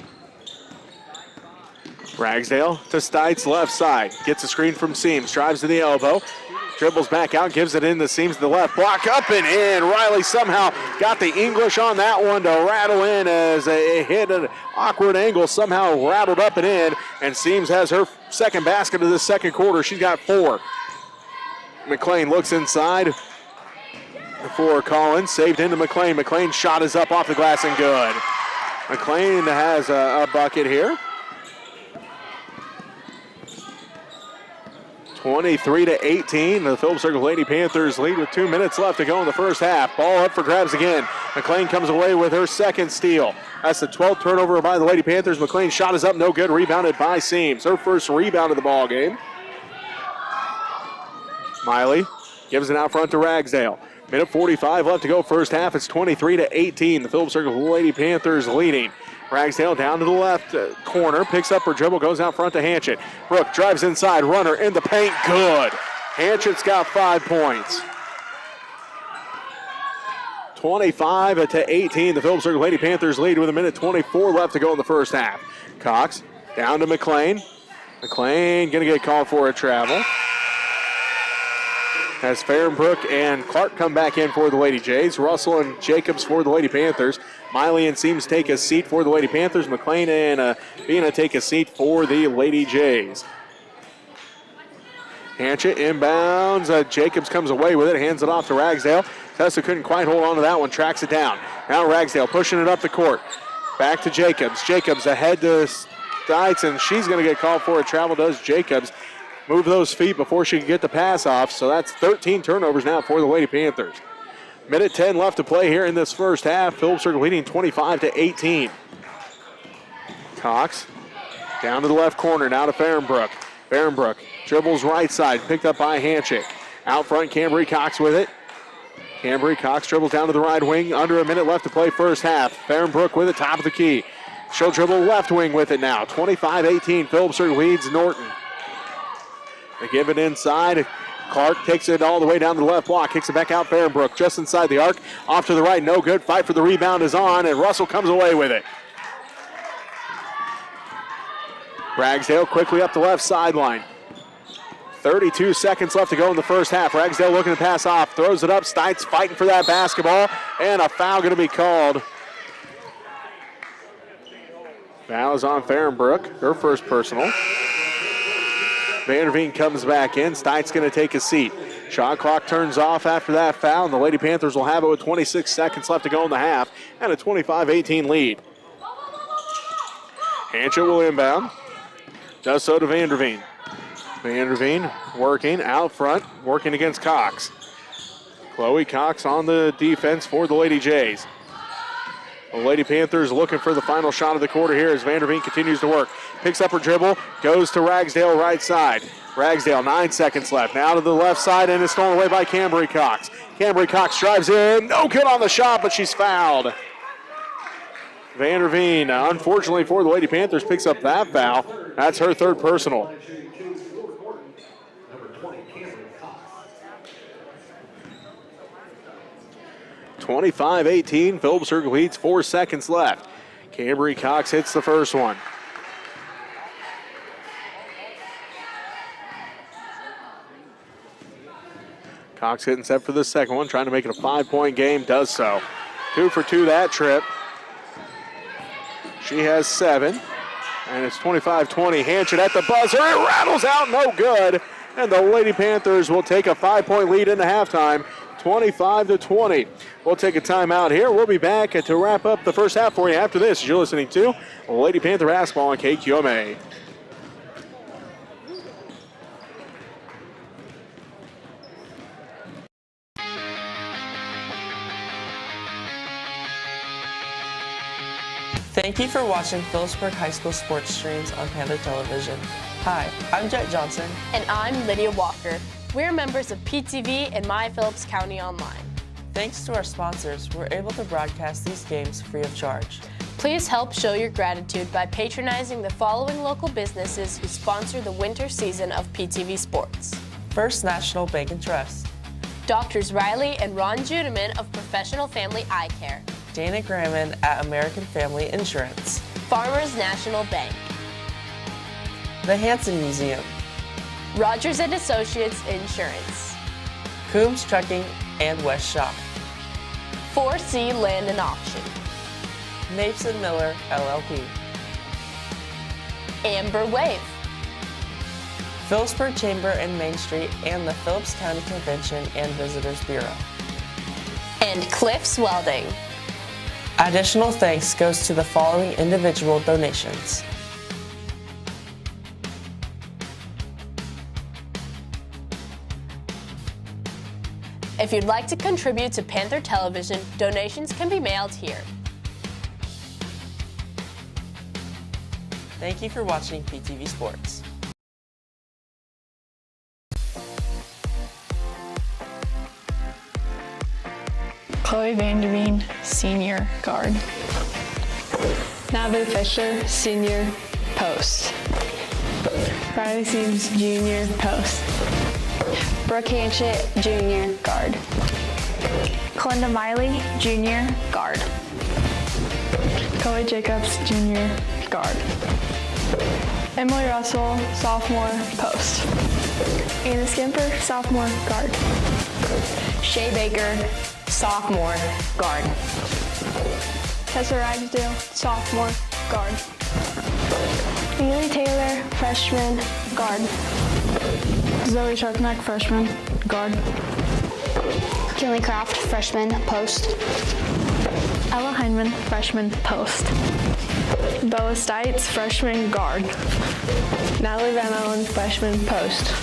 [SPEAKER 16] Ragsdale to Stites, left side. Gets a screen from Seams. Drives to the elbow. Dribbles back out, gives it in the Seams to the left. Block up and in. Riley somehow got the English on that one to rattle in as it hit an awkward angle. Somehow rattled up and in. And Seams has her second basket of this second quarter. She's got 4. McLean looks inside for Collins. Saved into McLean. McLean's shot is up off the glass and good. McLean has a bucket here. 23-18. The Phillipsburg Lady Panthers lead with 2 minutes left to go in the first half. Ball up for grabs again. McLean comes away with her second steal. That's the 12th turnover by the Lady Panthers. McLean's shot is up, no good. Rebounded by Seams. Her first rebound of the ball game. Miley gives it out front to Ragsdale. Minute 45 left to go first half. It's 23-18. The Phillipsburg Lady Panthers leading. Ragsdale down to the left corner, picks up her dribble, goes out front to Hanchett. Brooke drives inside, runner in the paint, good. Hanchett's got 5 points. 25-18, the Phillipsburg Lady Panthers lead with a minute 24 left to go in the first half. Cox down to McLean. McLean gonna get called for a travel. As Fahrenbrook and Clark come back in for the Lady Jays. Russell and Jacobs for the Lady Panthers. Miley and Seams take a seat for the Lady Panthers. McLean and Bina take a seat for the Lady Jays. Hanchett inbounds. Jacobs comes away with it, hands it off to Ragsdale. Tessa couldn't quite hold on to that one, tracks it down. Now Ragsdale pushing it up the court. Back to Jacobs. Jacobs ahead to Stites, and she's going to get called for a travel, does Jacobs. Move those feet before she can get the pass off, so that's 13 turnovers now for the Lady Panthers. Minute 10 left to play here in this first half. Phillipsburg leading 25-18. Cox down to the left corner, now to Fahrenbrook. Fahrenbrook dribbles right side, picked up by Hanchett. Out front, Cambry Cox with it. Cambry Cox dribbles down to the right wing. Under a minute left to play first half. Fahrenbrook with it, top of the key. She'll dribble left wing with it now. 25-18, Phillipsburg leads Norton. They give it inside. Clark takes it all the way down to the left block. Kicks it back out. Fahrenbrook just inside the arc. Off to the right. No good. Fight for the rebound is on, and Russell comes away with it. Ragsdale quickly up the left sideline. 32 seconds left to go in the first half. Ragsdale looking to pass off. Throws it up. Stites fighting for that basketball. And a foul going to be called. Foul is on Fahrenbrook. Her first personal. Vanderveen comes back in. Stites going to take a seat. Shot clock turns off after that foul, and the Lady Panthers will have it with 26 seconds left to go in the half and a 25-18 lead. Hanchett will inbound. Does so to Vanderveen. Vanderveen working out front, working against Cox. Chloe Cox on the defense for the Lady Jays. The Lady Panthers looking for the final shot of the quarter here as Vanderveen continues to work. Picks up her dribble, goes to Ragsdale right side. Ragsdale, 9 seconds left. Now to the left side, and it's stolen away by Cambry Cox. Cambry Cox drives in. No good on the shot, but she's fouled. Vanderveen, unfortunately for the Lady Panthers, picks up that foul. That's her third personal. 25-18, Phillipsburg leads 4 seconds left. Cambry Cox hits the first one. Cox getting set for the second one, trying to make it a 5-point game, does so. 2 for 2 that trip. She has 7, and it's 25-20. Hanchett at the buzzer, it rattles out, no good. And the Lady Panthers will take a 5-point lead into halftime, 25-20. We'll take a timeout here. We'll be back to wrap up the first half for you after this. You're listening to Lady Panther Basketball on KQMA.
[SPEAKER 1] Thank you for watching Phillipsburg High School sports streams on Panther Television. Hi, I'm Jet Johnson.
[SPEAKER 2] And I'm Lydia Walker. We're members of PTV and My Phillips County Online.
[SPEAKER 1] Thanks to our sponsors, we're able to broadcast these games free of charge.
[SPEAKER 2] Please help show your gratitude by patronizing the following local businesses who sponsor the winter season of PTV Sports.
[SPEAKER 1] First National Bank and Trust.
[SPEAKER 2] Doctors Riley and Ron Judeman of Professional Family Eye Care.
[SPEAKER 1] Dana Gramman at American Family Insurance.
[SPEAKER 2] Farmers National Bank.
[SPEAKER 1] The Hanson Museum.
[SPEAKER 2] Rogers & Associates Insurance.
[SPEAKER 1] Coombs Trucking and West Shop.
[SPEAKER 2] 4C Land and Auction.
[SPEAKER 1] Mapes & Miller, LLP.
[SPEAKER 2] Amber Wave.
[SPEAKER 1] Phillipsburg Chamber and Main Street and the Phillips County Convention and Visitors Bureau.
[SPEAKER 2] And Cliffs Welding.
[SPEAKER 1] Additional thanks goes to the following individual donations.
[SPEAKER 2] If you'd like to contribute to Panther Television, donations can be mailed here.
[SPEAKER 1] Thank you for watching PTV Sports.
[SPEAKER 3] Chloe Vanderveen, senior guard. Nabu Fisher, senior post. Riley Sims, junior post.
[SPEAKER 4] Brooke Hanchett, junior guard.
[SPEAKER 10] Clinda Miley, junior guard.
[SPEAKER 3] Chloe Jacobs, junior guard. Emily Russell, sophomore post.
[SPEAKER 4] Anna Skimper, sophomore guard.
[SPEAKER 3] Shay Baker, sophomore guard.
[SPEAKER 4] Tessa Ragsdale, sophomore guard. Haley Taylor, freshman guard.
[SPEAKER 3] Zoe Sharkneck, freshman guard.
[SPEAKER 4] Kinley Kraft, freshman post.
[SPEAKER 3] Ella Heineman, freshman post. Bella Stites, freshman guard. Natalie Van Allen, freshman post.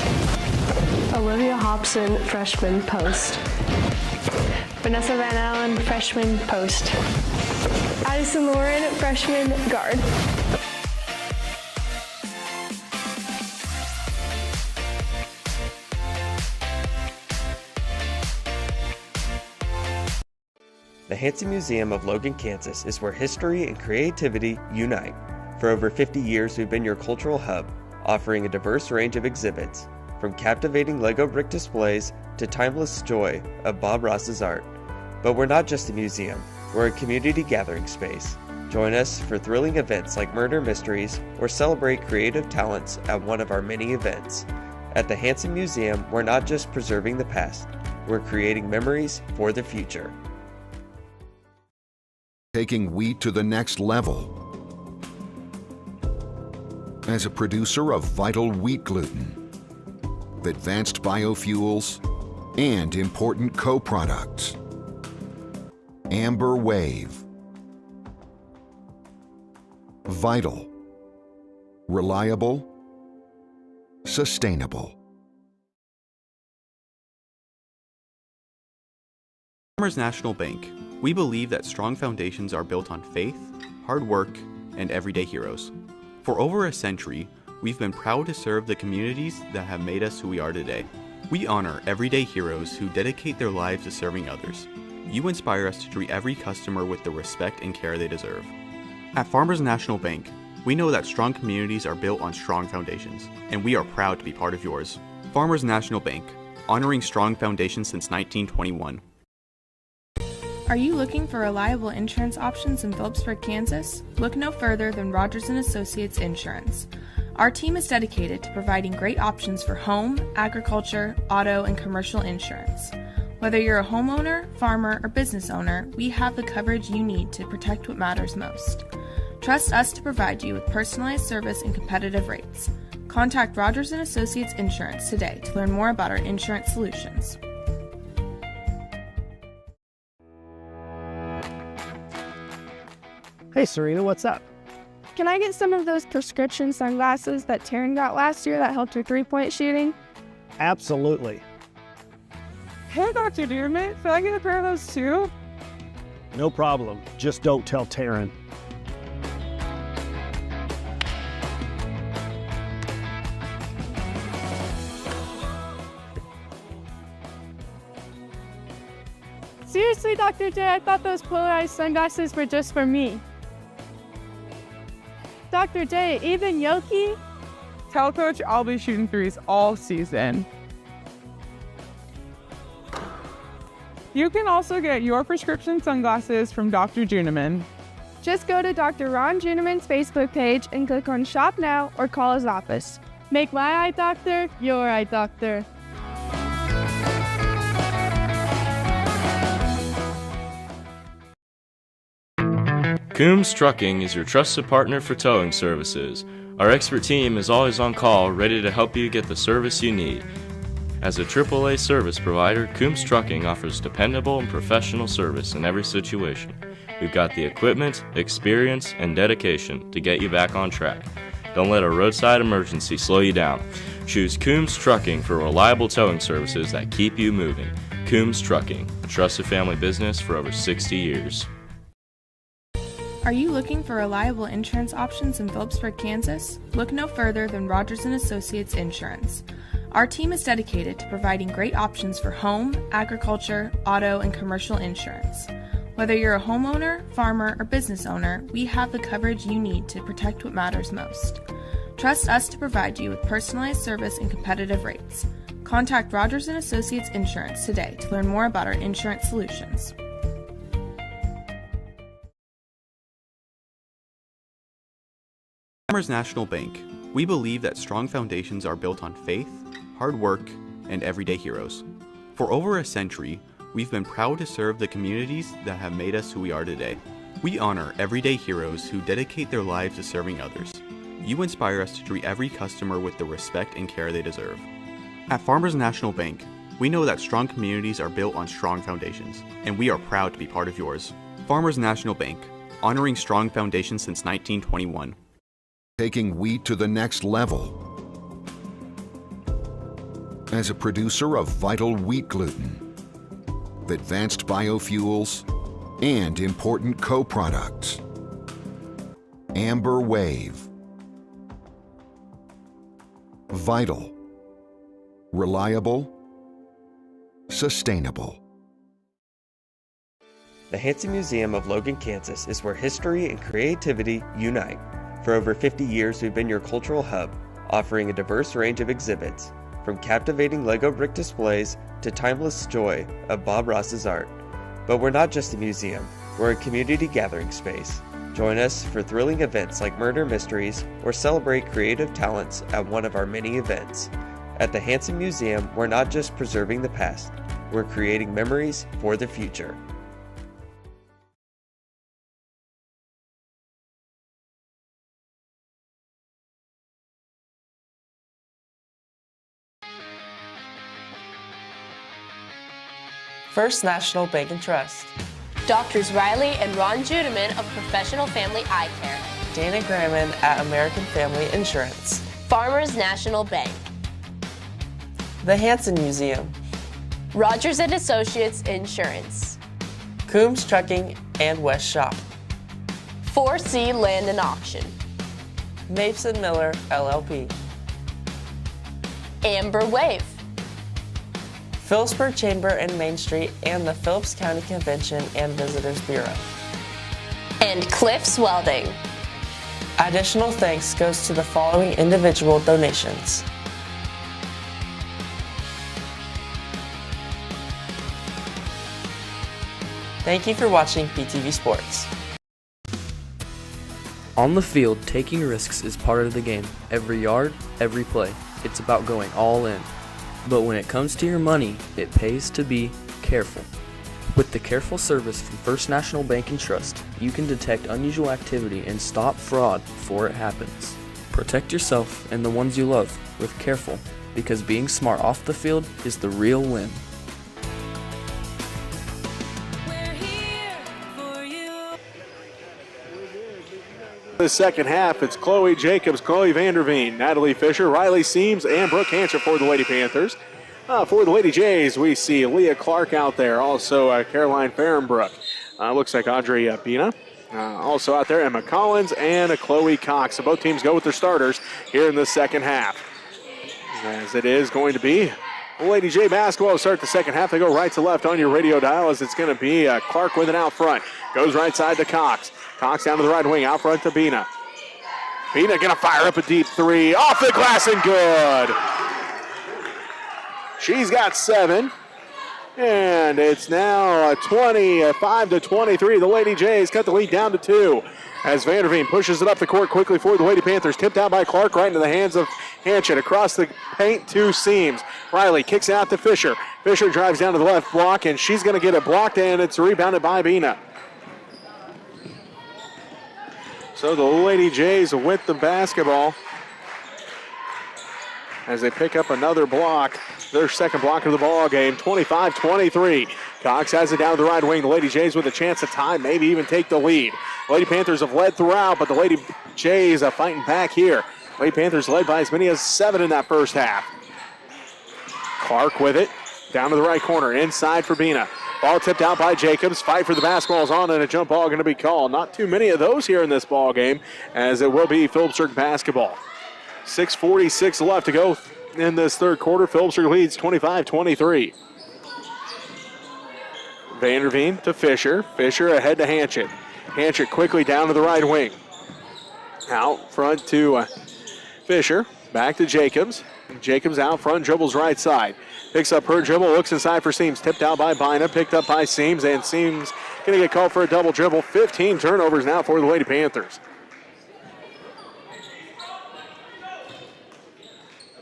[SPEAKER 3] Olivia Hobson, freshman post. Vanessa Van Allen, freshman post.
[SPEAKER 4] Addison Lauren, freshman guard.
[SPEAKER 14] The Hanson Museum of Logan, Kansas is where history and creativity unite. For over 50 years, we've been your cultural hub, offering a diverse range of exhibits, from captivating Lego brick displays to timeless joy of Bob Ross's art. But we're not just a museum, we're a community gathering space. Join us for thrilling events like Murder Mysteries or celebrate creative talents at one of our many events. At the Hanson Museum, we're not just preserving the past, we're creating memories for the future.
[SPEAKER 13] Taking wheat to the next level. As a producer of vital wheat gluten, advanced biofuels, and important co-products. Amber Wave. Vital. Reliable. Sustainable.
[SPEAKER 12] Farmers National Bank. We believe that strong foundations are built on faith, hard work, and everyday heroes. For over a century, we've been proud to serve the communities that have made us who we are today. We honor everyday heroes who dedicate their lives to serving others. You inspire us to treat every customer with the respect and care they deserve. At Farmers National Bank, we know that strong communities are built on strong foundations, and we are proud to be part of yours. Farmers National Bank, honoring strong foundations since 1921.
[SPEAKER 7] Are you looking for reliable insurance options in Phillipsburg, Kansas? Look no further than Rogers & Associates Insurance. Our team is dedicated to providing great options for home, agriculture, auto, and commercial insurance. Whether you're a homeowner, farmer, or business owner, we have the coverage you need to protect what matters most. Trust us to provide you with personalized service and competitive rates. Contact Rogers & Associates Insurance today to learn more about our insurance solutions.
[SPEAKER 9] Hey Serena, what's up?
[SPEAKER 10] Can I get some of those prescription sunglasses that Taryn got last year that helped her three-point shooting?
[SPEAKER 9] Absolutely.
[SPEAKER 11] Hey, Dr. Dearman, can I get a pair of those too?
[SPEAKER 9] No problem. Just don't tell Taryn.
[SPEAKER 10] Seriously, Dr. J, I thought those polarized sunglasses were just for me. Dr. J, even Yoki?
[SPEAKER 11] Tell Coach I'll be shooting threes all season. You can also get your prescription sunglasses from Dr. Juniman.
[SPEAKER 10] Just go to Dr. Ron Juniman's Facebook page and click on Shop Now or call his office. Make my eye doctor your eye doctor.
[SPEAKER 8] Coombs Trucking is your trusted partner for towing services. Our expert team is always on call, ready to help you get the service you need. As a AAA service provider, Coombs Trucking offers dependable and professional service in every situation. We've got the equipment, experience, and dedication to get you back on track. Don't let a roadside emergency slow you down. Choose Coombs Trucking for reliable towing services that keep you moving. Coombs Trucking, a trusted family business for over 60 years.
[SPEAKER 7] Are you looking for reliable insurance options in Phillipsburg, Kansas? Look no further than Rogers & Associates Insurance. Our team is dedicated to providing great options for home, agriculture, auto, and commercial insurance. Whether you're a homeowner, farmer, or business owner, we have the coverage you need to protect what matters most. Trust us to provide you with personalized service and competitive rates. Contact Rogers & Associates Insurance today to learn more about our insurance solutions.
[SPEAKER 12] Farmers National Bank. We believe that strong foundations are built on faith, hard work, and everyday heroes. For over a century, we've been proud to serve the communities that have made us who we are today. We honor everyday heroes who dedicate their lives to serving others. You inspire us to treat every customer with the respect and care they deserve. At Farmers National Bank, we know that strong communities are built on strong foundations, and we are proud to be part of yours. Farmers National Bank, honoring strong foundations since 1921.
[SPEAKER 13] Taking wheat to the next level. As a producer of vital wheat gluten, advanced biofuels, and important co-products. Amber Wave. Vital. Reliable. Sustainable.
[SPEAKER 14] The Hansen Museum of Logan, Kansas is where history and creativity unite. For over 50 years, we've been your cultural hub, offering a diverse range of exhibits, from captivating Lego brick displays to timeless joy of Bob Ross's art. But we're not just a museum, we're a community gathering space. Join us for thrilling events like Murder Mysteries or celebrate creative talents at one of our many events. At the Hansen Museum, we're not just preserving the past, we're creating memories for the future.
[SPEAKER 1] First National Bank and Trust.
[SPEAKER 2] Doctors Riley and Ron Judeman of Professional Family Eye Care.
[SPEAKER 1] Dana Gramman at American Family Insurance.
[SPEAKER 2] Farmers National Bank.
[SPEAKER 1] The Hansen Museum.
[SPEAKER 2] Rogers & Associates Insurance.
[SPEAKER 1] Coombs Trucking and West Shop.
[SPEAKER 2] 4C Land and Auction.
[SPEAKER 1] Mapes & Miller, LLP.
[SPEAKER 2] Amber Wave.
[SPEAKER 1] Phillipsburg Chamber and Main Street and the Phillips County Convention and Visitors Bureau.
[SPEAKER 2] And Cliff's Welding.
[SPEAKER 1] Additional thanks goes to the following individual donations. Thank you for watching PTV Sports.
[SPEAKER 5] On the field, taking risks is part of the game. Every yard, every play. It's about going all in. But when it comes to your money, it pays to be careful. With the careful service from First National Bank and Trust, you can detect unusual activity and stop fraud before it happens. Protect yourself and the ones you love with Careful, because being smart off the field is the real win.
[SPEAKER 16] The second half, it's Chloe Jacobs, Chloe Vanderveen, Natalie Fisher, Riley Seams, and Brooke Hancher for the Lady Panthers. For the Lady Jays, we see Leah Clark out there, also Caroline Fahrenbrook. Looks like Audrey Pina. Also out there, Emma Collins and Chloe Cox. So both teams go with their starters here in the second half. As it is going to be Lady J basketball to start the second half. They go right to left on your radio dial as it's going to be Clark with it out front. Goes right side to Cox. Cox down to the right wing, out front to Bina. Bina going to fire up a deep three. Off the glass and good. She's got 7. And it's now 25-23. The Lady Jays cut the lead down to 2. As Vanderveen pushes it up the court quickly for the Lady Panthers. Tipped out by Clark right into the hands of Hanchett. Across the paint to Seams. Riley kicks out to Fisher. Fisher drives down to the left block, and she's going to get it blocked, and it's rebounded by Bina. So the Lady Jays with the basketball as they pick up another block. Their second block of the ball game, 25-23. Cox has it down to the right wing. The Lady Jays with a chance to tie, maybe even take the lead. Lady Panthers have led throughout, but the Lady Jays are fighting back here. Lady Panthers led by as many as 7 in that first half. Clark with it, down to the right corner, inside for Bina. Ball tipped out by Jacobs. Fight for the basketball is on, and a jump ball going to be called. Not too many of those here in this ball game, as it will be Phillipsburg basketball. 6:46 left to go in this third quarter. Phillipsburg leads 25-23. Vanderveen to Fisher. Fisher ahead to Hanchett. Hanchett quickly down to the right wing. Out front to Fisher. Back to Jacobs. Jacobs out front, dribbles right side. Picks up her dribble, looks inside for Seams. Tipped out by Bina, picked up by Seams, and Seams going to get called for a double dribble. 15 turnovers now for the Lady Panthers.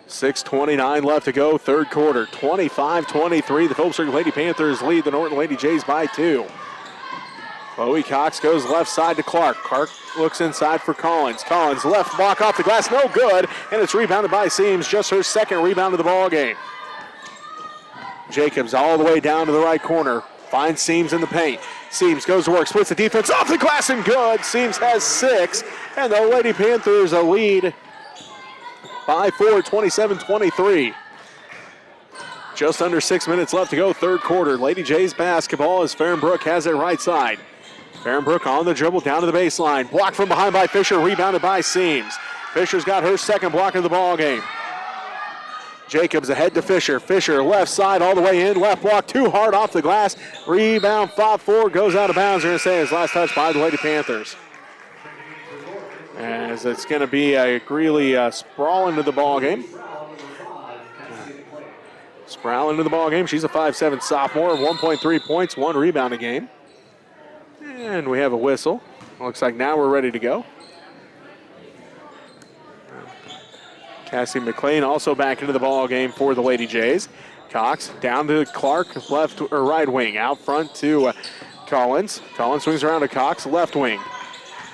[SPEAKER 16] 6:29 left to go, third quarter. 25-23. The Phillipsburg Lady Panthers lead the Norton Lady Jays by 2. Chloe Cox goes left side to Clark. Clark looks inside for Collins. Collins left block off the glass, no good, and it's rebounded by Seams. Just her second rebound of the ball game. Jacobs all the way down to the right corner. Finds Seams in the paint. Seams goes to work, splits the defense off the glass and good. Seams has 6, and the Lady Panthers a lead by 4, 27-23. Just under 6 minutes left to go, third quarter. Lady Jays basketball as Fahrenbrook has it right side. Fahrenbrook on the dribble down to the baseline. Blocked from behind by Fisher, rebounded by Seams. Fisher's got her second block of the ball game. Jacobs ahead to Fisher. Fisher left side all the way in. Left block too hard off the glass. Rebound 5-4 goes out of bounds. They're going to say his last touch by the Lady Panthers. As it's going to be a Greeley sprawl into the ball game. Sproul into the ball game. She's a 5'7" sophomore, 1.3 points, 1 rebound a game. And we have a whistle. Looks like now we're ready to go. Cassie McLean also back into the ball game for the Lady Jays. Cox down to Clark, left or right wing. Out front to Collins. Collins swings around to Cox, left wing.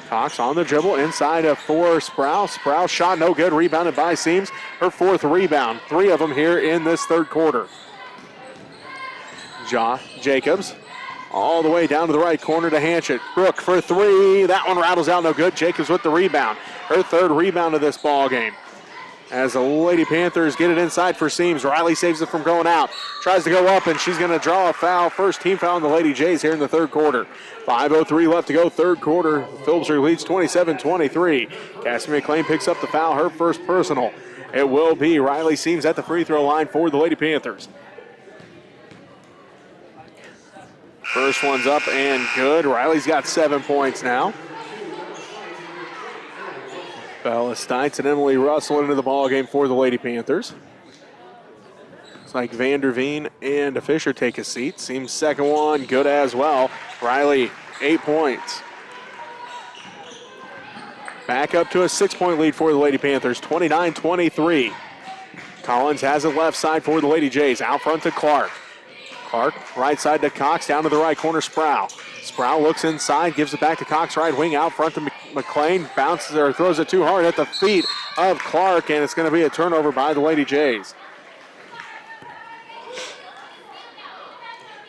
[SPEAKER 16] Cox on the dribble, inside for Sproul. Sproul shot no good, rebounded by Seams. Her 4th rebound, 3 of them here in this third quarter. Jacobs all the way down to the right corner to Hanchett. Brooke for 3, that one rattles out no good. Jacobs with the rebound, her 3rd rebound of this ball game. As the Lady Panthers get it inside for Seams. Riley saves it from going out. Tries to go up, and she's going to draw a foul. First team foul on the Lady Jays here in the third quarter. 5:03 left to go, third quarter. Phillipsburg leads 27-23. Cassie McLean picks up the foul, her first personal. It will be Riley Seams at the free throw line for the Lady Panthers. First one's up and good. Riley's got 7 points now. Bella Stites and Emily Russell into the ball game for the Lady Panthers. Looks like Vanderveen and Fisher take a seat. Seems second one good as well. Riley, 8 points. Back up to a 6-point lead for the Lady Panthers, 29-23. Collins has it left side for the Lady Jays. Out front to Clark. Clark, right side to Cox, down to the right corner, Sproul. Sproul looks inside, gives it back to Cox, right wing, out front to McLean. Bounces or throws it too hard at the feet of Clark, and it's going to be a turnover by the Lady Jays.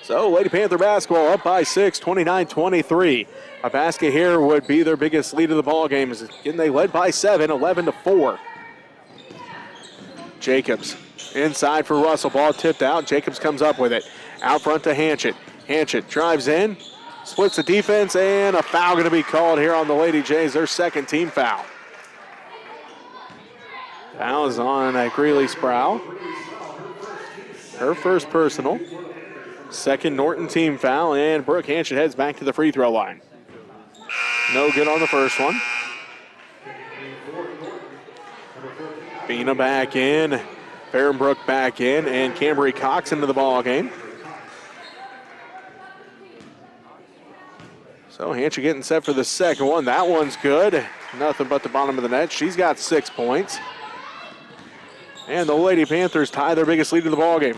[SPEAKER 16] So Lady Panther basketball up by 6, 29-23. A basket here would be their biggest lead of the ball game. Again, they led by 7, 11-4. Jacobs inside for Russell. Ball tipped out. Jacobs comes up with it. Out front to Hanchett. Hanchett drives in, splits the defense, and a foul going to be called here on the Lady Jays. Their second team foul. Foul is on Greeley Sproul. Her first personal. Second Norton team foul, and Brooke Hanchett heads back to the free throw line. No good on the first one. Bina back in, Fahrenbrook back in, and Cambry Cox into the ball game. So Hanchett getting set for the second one. That one's good. Nothing but the bottom of the net. She's got 6 points. And the Lady Panthers tie their biggest lead of the ball game.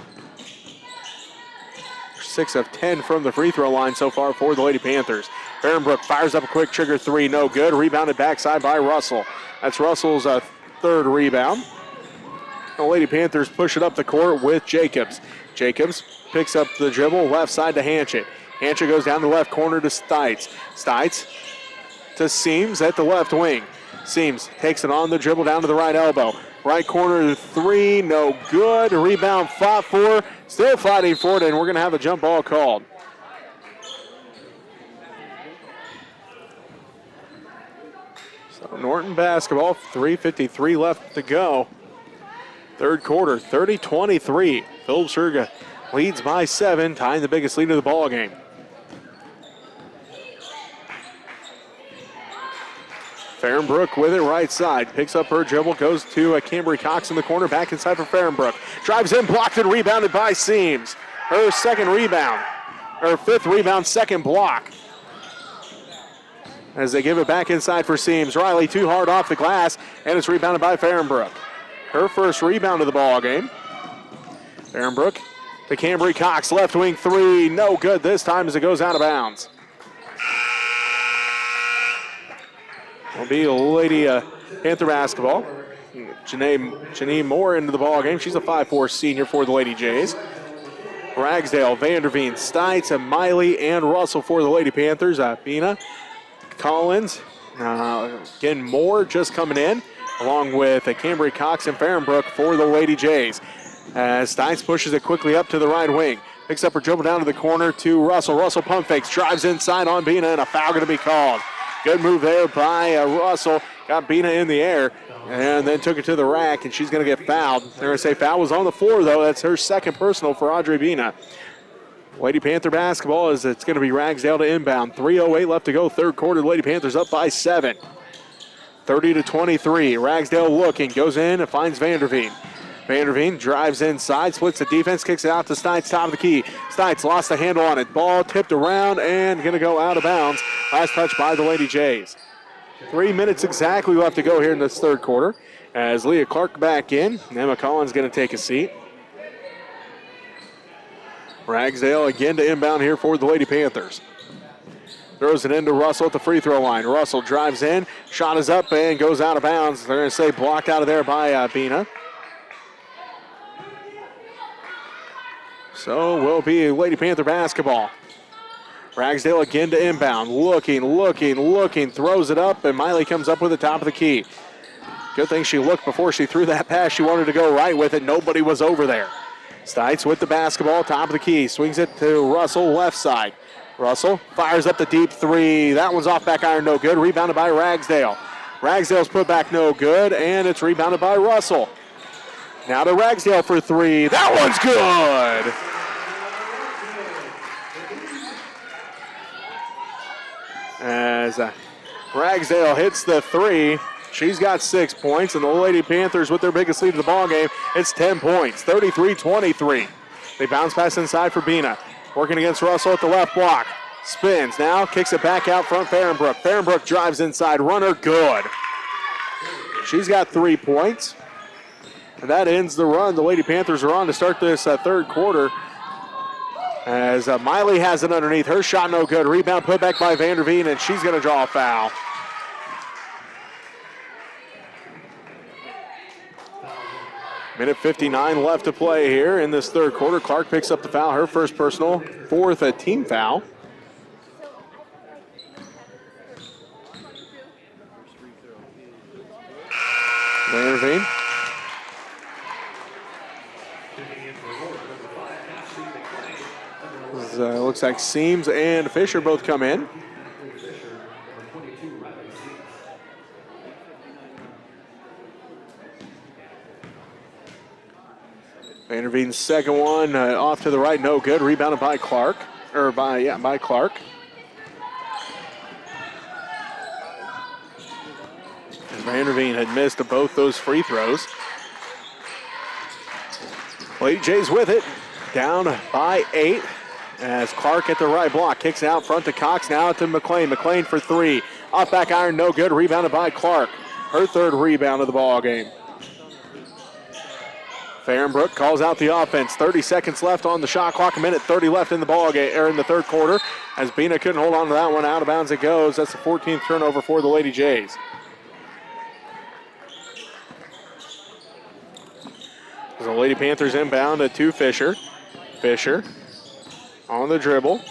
[SPEAKER 16] 6 of 10 from the free throw line so far for the Lady Panthers. Fahrenbrook fires up a quick trigger 3, no good. Rebounded backside by Russell. That's Russell's third rebound. The Lady Panthers push it up the court with Jacobs. Jacobs picks up the dribble, left side to Hanchett. Hanchett goes down the left corner to Stites. Stites to Seams at the left wing. Seams takes it on the dribble down to the right elbow. Right corner 3, no good. Rebound fought for, still fighting for it, and we're going to have a jump ball called. So Norton basketball, 3:53 left to go. Third quarter, 30-23. Phillipsburg leads by 7, tying the biggest lead of the ball game. Fahrenbrook with it right side. Picks up her dribble, goes to Cambry Cox in the corner, back inside for Fahrenbrook. Drives in, blocked and rebounded by Seams. Her second rebound, or fifth rebound, second block. As they give it back inside for Seams. Riley too hard off the glass, and it's rebounded by Fahrenbrook. Her first rebound of the ball game. Fahrenbrook to Cambry Cox, left wing 3, no good this time as it goes out of bounds. Will be Lady Panther basketball. Janine Moore into the ball game. She's a 5'4" senior for the Lady Jays. Ragsdale, Vanderveen, Stites, and Miley and Russell for the Lady Panthers. Bina, Collins, again Moore just coming in, along with Cambry Cox and Fahrenbrook for the Lady Jays. As Stites pushes it quickly up to the right wing. Picks up her dribble down to the corner to Russell. Russell pump fakes, drives inside on Bina, and a foul going to be called. Good move there by Russell. Got Bina in the air and then took it to the rack, and she's going to get fouled. They're going to say foul was on the floor, though. That's her second personal for Audrey Bina. Lady Panther basketball is it's going to be Ragsdale to inbound. 3:08 left to go, third quarter. Lady Panthers up by 7. 30-23. Ragsdale looking, goes in and finds Vanderveen. Vanderveen drives inside, splits the defense, kicks it out to Stites, top of the key. Stites lost the handle on it. Ball tipped around and going to go out of bounds. Last touch by the Lady Jays. 3 minutes exactly left to go here in this third quarter. As Leah Clark back in, Emma Collins going to take a seat. Ragsdale again to inbound here for the Lady Panthers. Throws it into Russell at the free throw line. Russell drives in, shot is up and goes out of bounds. They're going to say blocked out of there by Bina. So will be Lady Panther basketball. Ragsdale again to inbound. Looking. Throws it up, and Miley comes up with the top of the key. Good thing she looked before she threw that pass. She wanted to go right with it. Nobody was over there. Stites with the basketball, top of the key. Swings it to Russell, left side. Russell fires up the deep 3. That one's off back iron, no good. Rebounded by Ragsdale. Ragsdale's put back no good, and it's rebounded by Russell. Now to Ragsdale for 3. That one's good! As Ragsdale hits the 3, she's got 6 points, and the Lady Panthers with their biggest lead of the ball game, it's 10 points, 33-23. They bounce pass inside for Bina. Working against Russell at the left block. Spins now, kicks it back out front, Fahrenbrook. Fahrenbrook drives inside, runner good. She's got 3 points. And that ends the run. The Lady Panthers are on to start this third quarter. As Miley has it underneath. Her shot no good. Rebound put back by Vanderveen, and she's going to draw a foul. Minute 59 left to play here in this third quarter. Clark picks up the foul, her first personal, fourth team foul. Vanderveen. Looks like Seams and Fisher both come in. Vanderveen's second one off to the right, no good. Rebounded by Clark, by Clark. And Vanderveen had missed both those free throws. Lady Jays with it, down by 8. As Clark at the right block, kicks out front to Cox, now to McLean. McLean for 3. Off back iron, no good. Rebounded by Clark. Her third rebound of the ball game. Fahrenbrook calls out the offense. 30 seconds left on the shot clock. A minute 30 left in the ball game, or in the third quarter. As Bina couldn't hold on to that one, out of bounds it goes. That's the 14th turnover for the Lady Jays. As the Lady Panthers inbound to Fisher. Fisher on the dribble,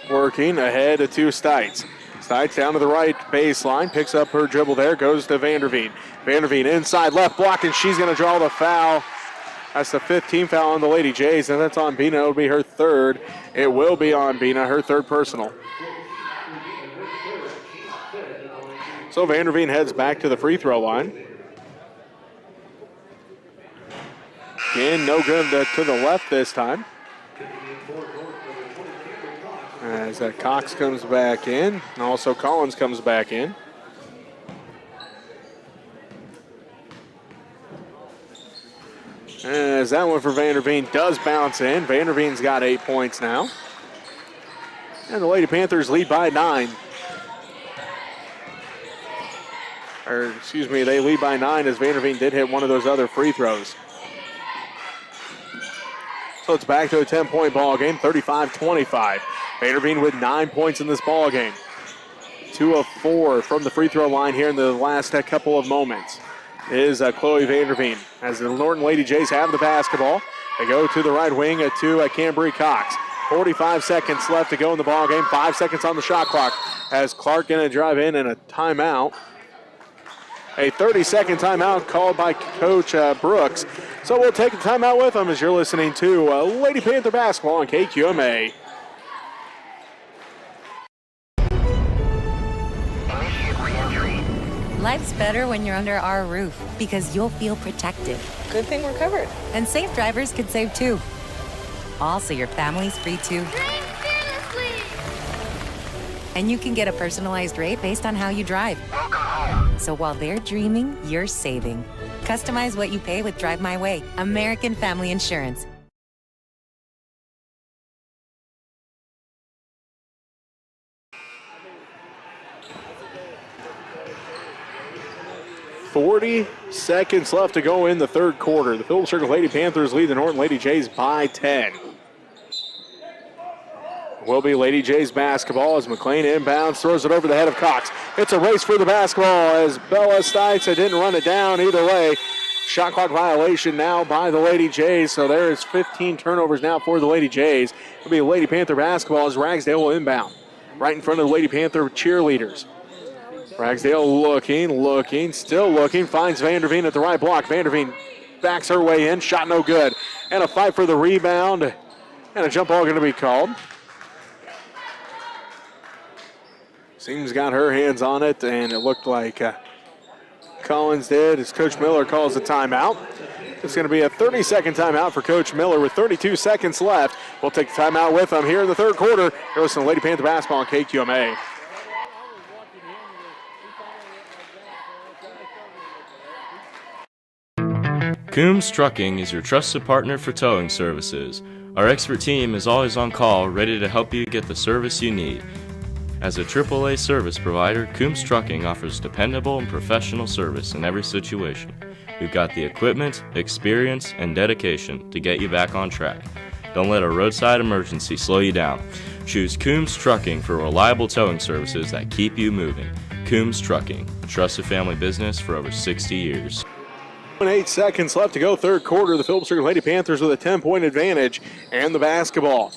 [SPEAKER 16] working ahead to Stites. Stites down to the right baseline, picks up her dribble there, goes to Vanderveen. Vanderveen inside left block, and she's going to draw the foul. That's the 15th foul on the Lady Jays, and that's on Bina. It'll be her third. It will be on Bina, her third personal. So Vanderveen heads back to the free throw line. Again, no good to the left this time. As Cox comes back in, and also Collins comes back in. As that one for Vanderveen does bounce in. Vanderveen's got 8 points now. And the Lady Panthers lead by 9. They lead by 9 as Vanderveen did hit one of those other free throws. So it's back to a 10-point ball game, 35-25. Vanderveen with 9 points in this ball game. 2 of 4 from the free throw line here in the last couple of moments is Chloe Vanderveen. As the Norton Lady Jays have the basketball, they go to the right wing to Cambry Cox. 45 seconds left to go in the ball game. 5 seconds on the shot clock. As Clark going to drive in and a timeout. A 30-second timeout called by Coach Brooks. So we'll take the timeout with them as you're listening to Lady Panther basketball on KQMA.
[SPEAKER 6] Life's better when you're under our roof because you'll feel protected.
[SPEAKER 1] Good thing we're covered.
[SPEAKER 6] And safe drivers can save too. Also, your family's free too.
[SPEAKER 17] Dream fearlessly.
[SPEAKER 6] And you can get a personalized rate based on how you drive. So while they're dreaming, you're saving. Customize what you pay with Drive My Way. American Family Insurance.
[SPEAKER 16] .40 seconds left to go in the third quarter. The Phillipsburg Lady Panthers lead the Norton Lady Jays by 10. Will be Lady Jays basketball as McLean inbounds, throws it over the head of Cox. It's a race for the basketball as Bella Stites didn't run it down either way. Shot clock violation now by the Lady Jays, so there is 15 turnovers now for the Lady Jays. It'll be Lady Panther basketball as Ragsdale will inbound. Right in front of the Lady Panther cheerleaders. Ragsdale looking, still looking, finds Vanderveen at the right block. Vanderveen backs her way in, shot no good. And a fight for the rebound, and a jump ball going to be called. Seems got her hands on it, and it looked like Collins did as Coach Miller calls a timeout. It's going to be a 30-second timeout for Coach Miller with 32 seconds left. We'll take the timeout with him here in the third quarter. You're listening to Lady Panther basketball on KQMA.
[SPEAKER 8] Coombs Trucking is your trusted partner for towing services. Our expert team is always on call, ready to help you get the service you need. As a AAA service provider, Coombs Trucking offers dependable and professional service in every situation. We've got the equipment, experience, and dedication to get you back on track. Don't let a roadside emergency slow you down. Choose Coombs Trucking for reliable towing services that keep you moving. Coombs Trucking, a trusted family business for over 60 years.
[SPEAKER 16] 8 seconds left to go, third quarter. The Phillipsburg Lady Panthers with a 10-point advantage and the basketball.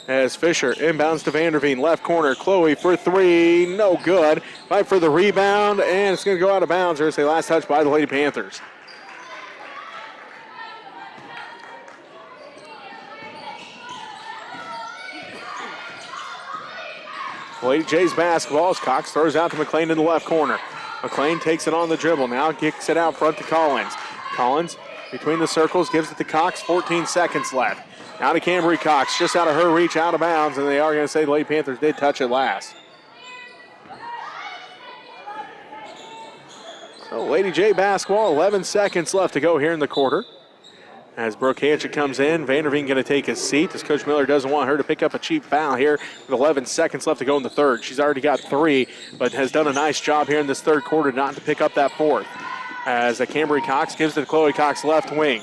[SPEAKER 16] As Fisher inbounds to Vanderveen, left corner, Chloe for three, no good. Fight for the rebound, and it's going to go out of bounds. There's a last touch by the Lady Panthers. Lady Jays basketball as Cox throws out to McLean in the left corner. McLean takes it on the dribble, now kicks it out front to Collins. Collins between the circles, gives it to Cox, 14 seconds left. Now to Cambry Cox, just out of her reach, out of bounds, and they are going to say the Lady Panthers did touch it last. So Lady J basketball, 11 seconds left to go here in the quarter. As Brooke Hanchett comes in, Vanderveen going to take his seat as Coach Miller doesn't want her to pick up a cheap foul here with 11 seconds left to go in the third. She's already got 3, but has done a nice job here in this third quarter not to pick up that fourth. As Cambry Cox gives it to Chloe Cox, left wing.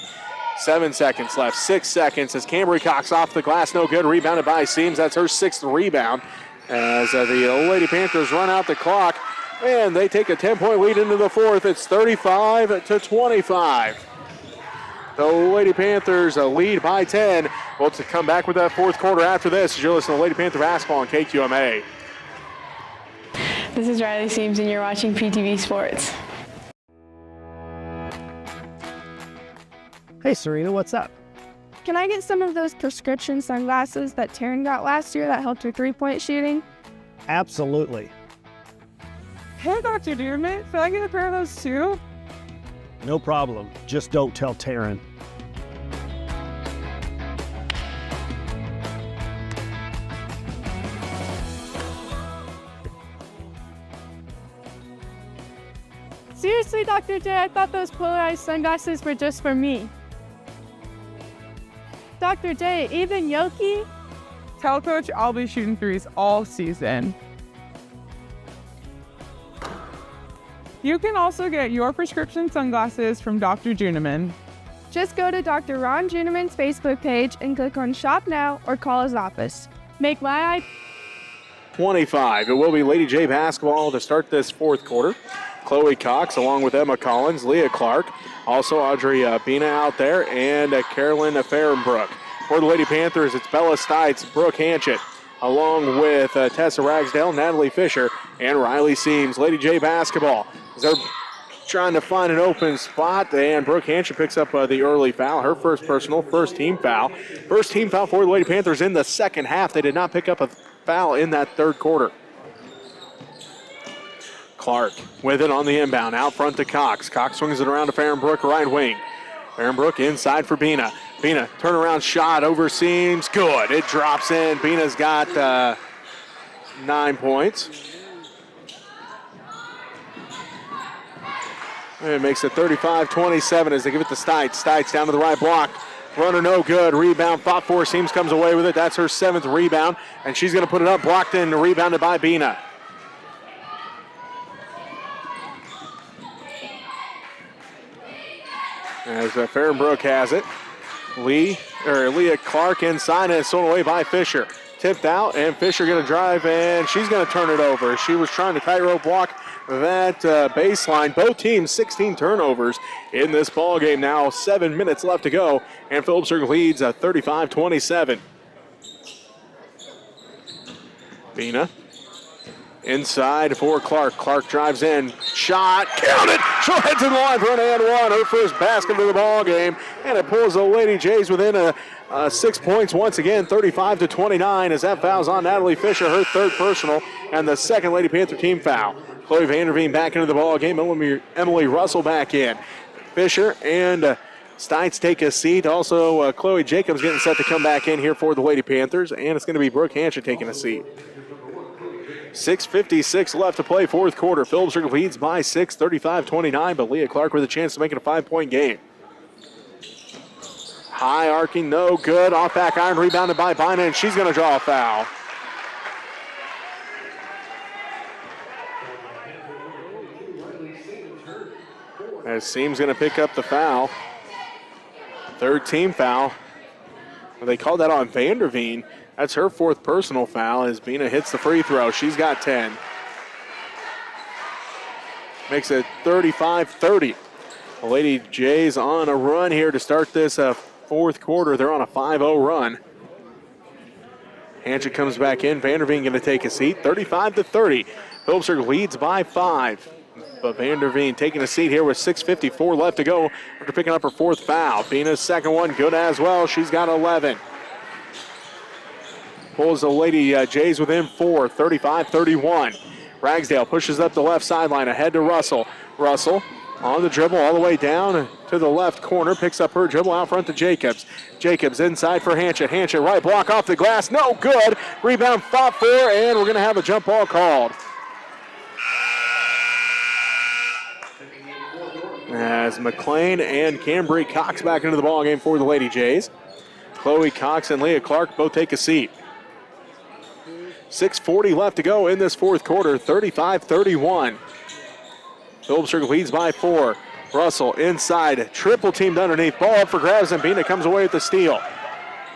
[SPEAKER 16] 7 seconds left, 6 seconds as Cambry Cox off the glass, no good, rebounded by Seams. That's her 6th rebound as the Lady Panthers run out the clock, and they take a 10-point lead into the fourth. It's 35-25. The Lady Panthers lead by 10. We'll come back with that fourth quarter after this as you're listening to Lady Panther basketball on KQMA.
[SPEAKER 3] This is Riley Seams, and you're watching PTV Sports.
[SPEAKER 9] Hey, Serena, what's up?
[SPEAKER 10] Can I get some of those prescription sunglasses that Taryn got last year that helped her three-point shooting?
[SPEAKER 9] Absolutely.
[SPEAKER 11] Hey, Dr. Dearman, can I get a pair of those too?
[SPEAKER 9] No problem. Just don't tell Taryn.
[SPEAKER 10] Seriously, Dr. J, I thought those polarized sunglasses were just for me. Dr. J, even Yoki?
[SPEAKER 11] Tell Coach I'll be shooting threes all season. You can also get your prescription sunglasses from Dr. Juniman.
[SPEAKER 10] Just go to Dr. Ron Juniman's Facebook page and click on Shop Now or call his office. Make my eye
[SPEAKER 16] 25. It will be Lady J basketball to start this fourth quarter. Chloe Cox along with Emma Collins, Leah Clark, also Audrey Bina out there, and Carolyn Fahrenbrook. For the Lady Panthers, it's Bella Stites, Brooke Hanchett, along with Tessa Ragsdale, Natalie Fisher, and Riley Seams. Lady J basketball. They're trying to find an open spot, and Brooke Hanchett picks up the early foul, her first personal, first team foul. First team foul for the Lady Panthers in the second half. They did not pick up a foul in that third quarter. Clark with it on the inbound, out front to Cox. Cox swings it around to Fahrenbrook, right wing. Fahrenbrook inside for Bina. Bina, turnaround shot over Seams, good. It drops in. Bina's got 9 points. And it makes it 35-27 as they give it to Stites. Stites down to the right block. Runner no good. Rebound fought for. Seams comes away with it. That's her 7th rebound. And she's going to put it up. Blocked in. Rebounded by Bina. As Fahrenbrook has it. Leah Clark inside, and it's thrown away by Fisher. Tipped out, and Fisher going to drive, and she's going to turn it over. She was trying to tightrope block that baseline. Both teams 16 turnovers in this ball game. Now 7 minutes left to go, and Phillipsburg leads 35-27. Bina inside for Clark. Clark drives in. Shot. Count it. She'll head to the line for an and one. Her first basket of the ball game. And it pulls the Lady Jays within 6 points once again, 35-29, as that foul's on Natalie Fisher, her 3rd personal, and the 2nd Lady Panther team foul. Chloe Vanderveen back into the ball game. Emily Russell back in. Fisher and Stites take a seat. Also, Chloe Jacobs getting set to come back in here for the Lady Panthers, and it's going to be Brooke Hanchett taking a seat. 6:56 left to play, fourth quarter. Phillipsburg leads by 6, 35-29, but Leah Clark with a chance to make it a 5-point game. High arcing, no good. Off back iron, rebounded by Bina, and she's going to draw a foul. As Seams going to pick up the foul. Third team foul. They called that on Vanderveen. That's her fourth personal foul as Bina hits the free throw. She's got 10. Makes it 35-30. The Lady Jays on a run here to start this fourth quarter. They're on a 5-0 run. Hanchett comes back in. Vanderveen going to take a seat. 35-30. Phillipsburg leads by 5. But Vanderveen taking a seat here with 6:54 left to go after picking up her fourth foul. Bina's second one good as well. She's got 11. Pulls the Lady Jays within 4, 35-31. Ragsdale pushes up the left sideline ahead to Russell. Russell on the dribble all the way down to the left corner. Picks up her dribble out front to Jacobs. Jacobs inside for Hanchett. Hanchett right block off the glass. No good. Rebound fought for, and we're going to have a jump ball called. As McLean and Cambry Cox back into the ballgame for the Lady Jays. Chloe Cox and Leah Clark both take a seat. 6:40 left to go in this fourth quarter, 35-31. Phillipsburg leads by 4. Russell inside, triple teamed underneath. Ball up for grabs, and Bina comes away with the steal.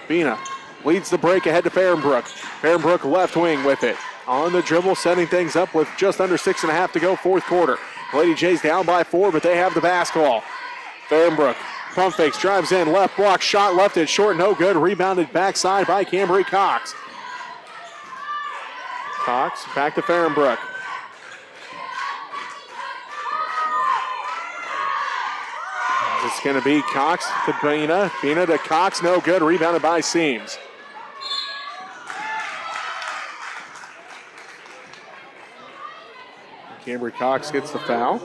[SPEAKER 16] Bina leads the break ahead to Fahrenbrook. Fahrenbrook left wing with it. On the dribble, setting things up with just under 6.5 to go, fourth quarter. Lady Jays down by 4, but they have the basketball. Fahrenbrook pump fakes, drives in, left block, shot left it short, no good. Rebounded backside by Cambry Cox. Cox back to Fahrenbrook. It's going to be Cox to Bina. Bina to Cox, no good. Rebounded by Seams. Cambry Cox gets the foul.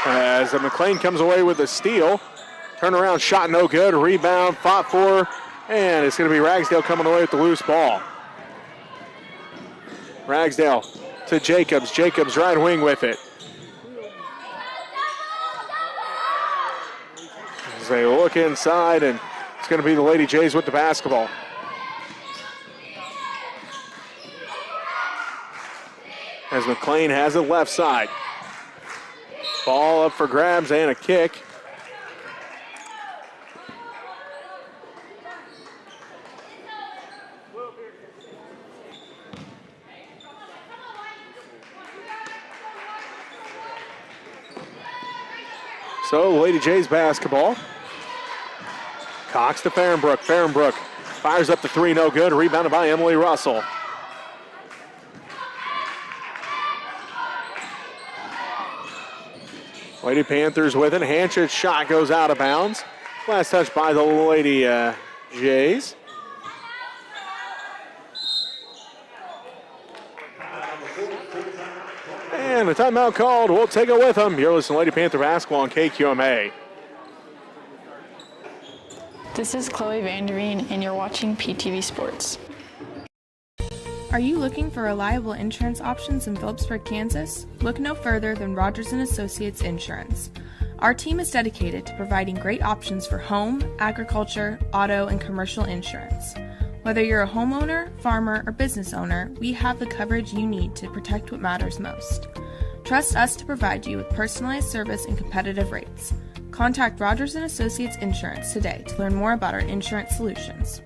[SPEAKER 16] As McLean comes away with a steal. Turnaround shot no good. Rebound fought for. And it's going to be Ragsdale coming away with the loose ball. Ragsdale to Jacobs. Jacobs right wing with it. As they look inside, and it's going to be the Lady Jays with the basketball. As McLean has it left side. Ball up for grabs and a kick. So, Lady Jays basketball. Cox to Fahrenbrook. Fahrenbrook fires up the three, no good. Rebounded by Emily Russell. Lady Panthers with it. Hanchett's shot goes out of bounds. Last touch by the Lady Jays. And a timeout called. We'll take it with them. You're listening to Lady Panther basketball on KQMA.
[SPEAKER 3] This is Chloe Vanderveen, and you're watching PTV Sports.
[SPEAKER 7] Are you looking for reliable insurance options in Phillipsburg, Kansas? Look no further than Rogers & Associates Insurance. Our team is dedicated to providing great options for home, agriculture, auto, and commercial insurance. Whether you're a homeowner, farmer, or business owner, we have the coverage you need to protect what matters most. Trust us to provide you with personalized service and competitive rates. Contact Rogers & Associates Insurance today to learn more about our insurance solutions.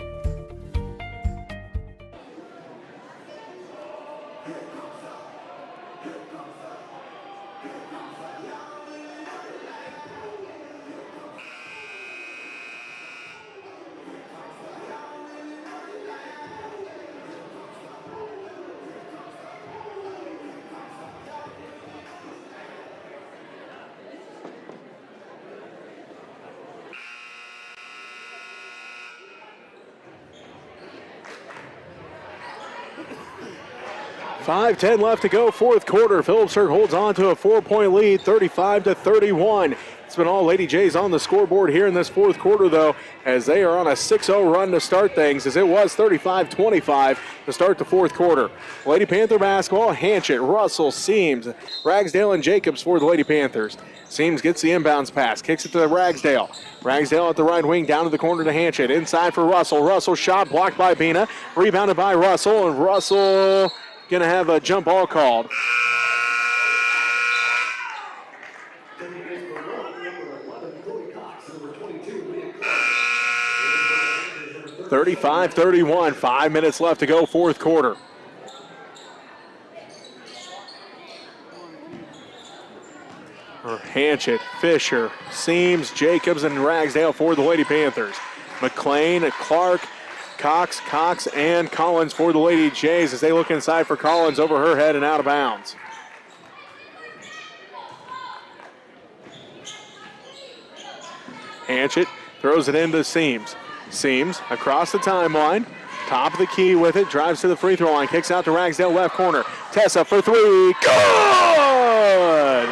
[SPEAKER 7] .5:10 left to go, fourth quarter. Phillipsburg holds on to a 4-point lead, 35-31.
[SPEAKER 16] It's been all Lady Jays on the scoreboard here in this fourth quarter, though, as they are on a 6-0 run to start things, as it was 35-25 to start the fourth quarter. Lady Panther basketball, Hanchett, Russell, Seams, Ragsdale, and Jacobs for the Lady Panthers. Seams gets the inbounds pass, kicks it to Ragsdale. Ragsdale at the right wing, down to the corner to Hanchett. Inside for Russell. Russell shot blocked by Bina, rebounded by Russell, and Russell going to have a jump ball called. 35-31, 5 minutes left to go, fourth quarter. Hanchett, Fisher, Seams, Jacobs, and Ragsdale for the Lady Panthers. McLean, Clark, Cox, and Collins for the Lady Jays as they look inside for Collins, over her head and out of bounds. Hanchett throws it into Seams. Seams across the timeline, top of the key with it, drives to the free throw line, kicks out to Ragsdale left corner. Tessa for three, good!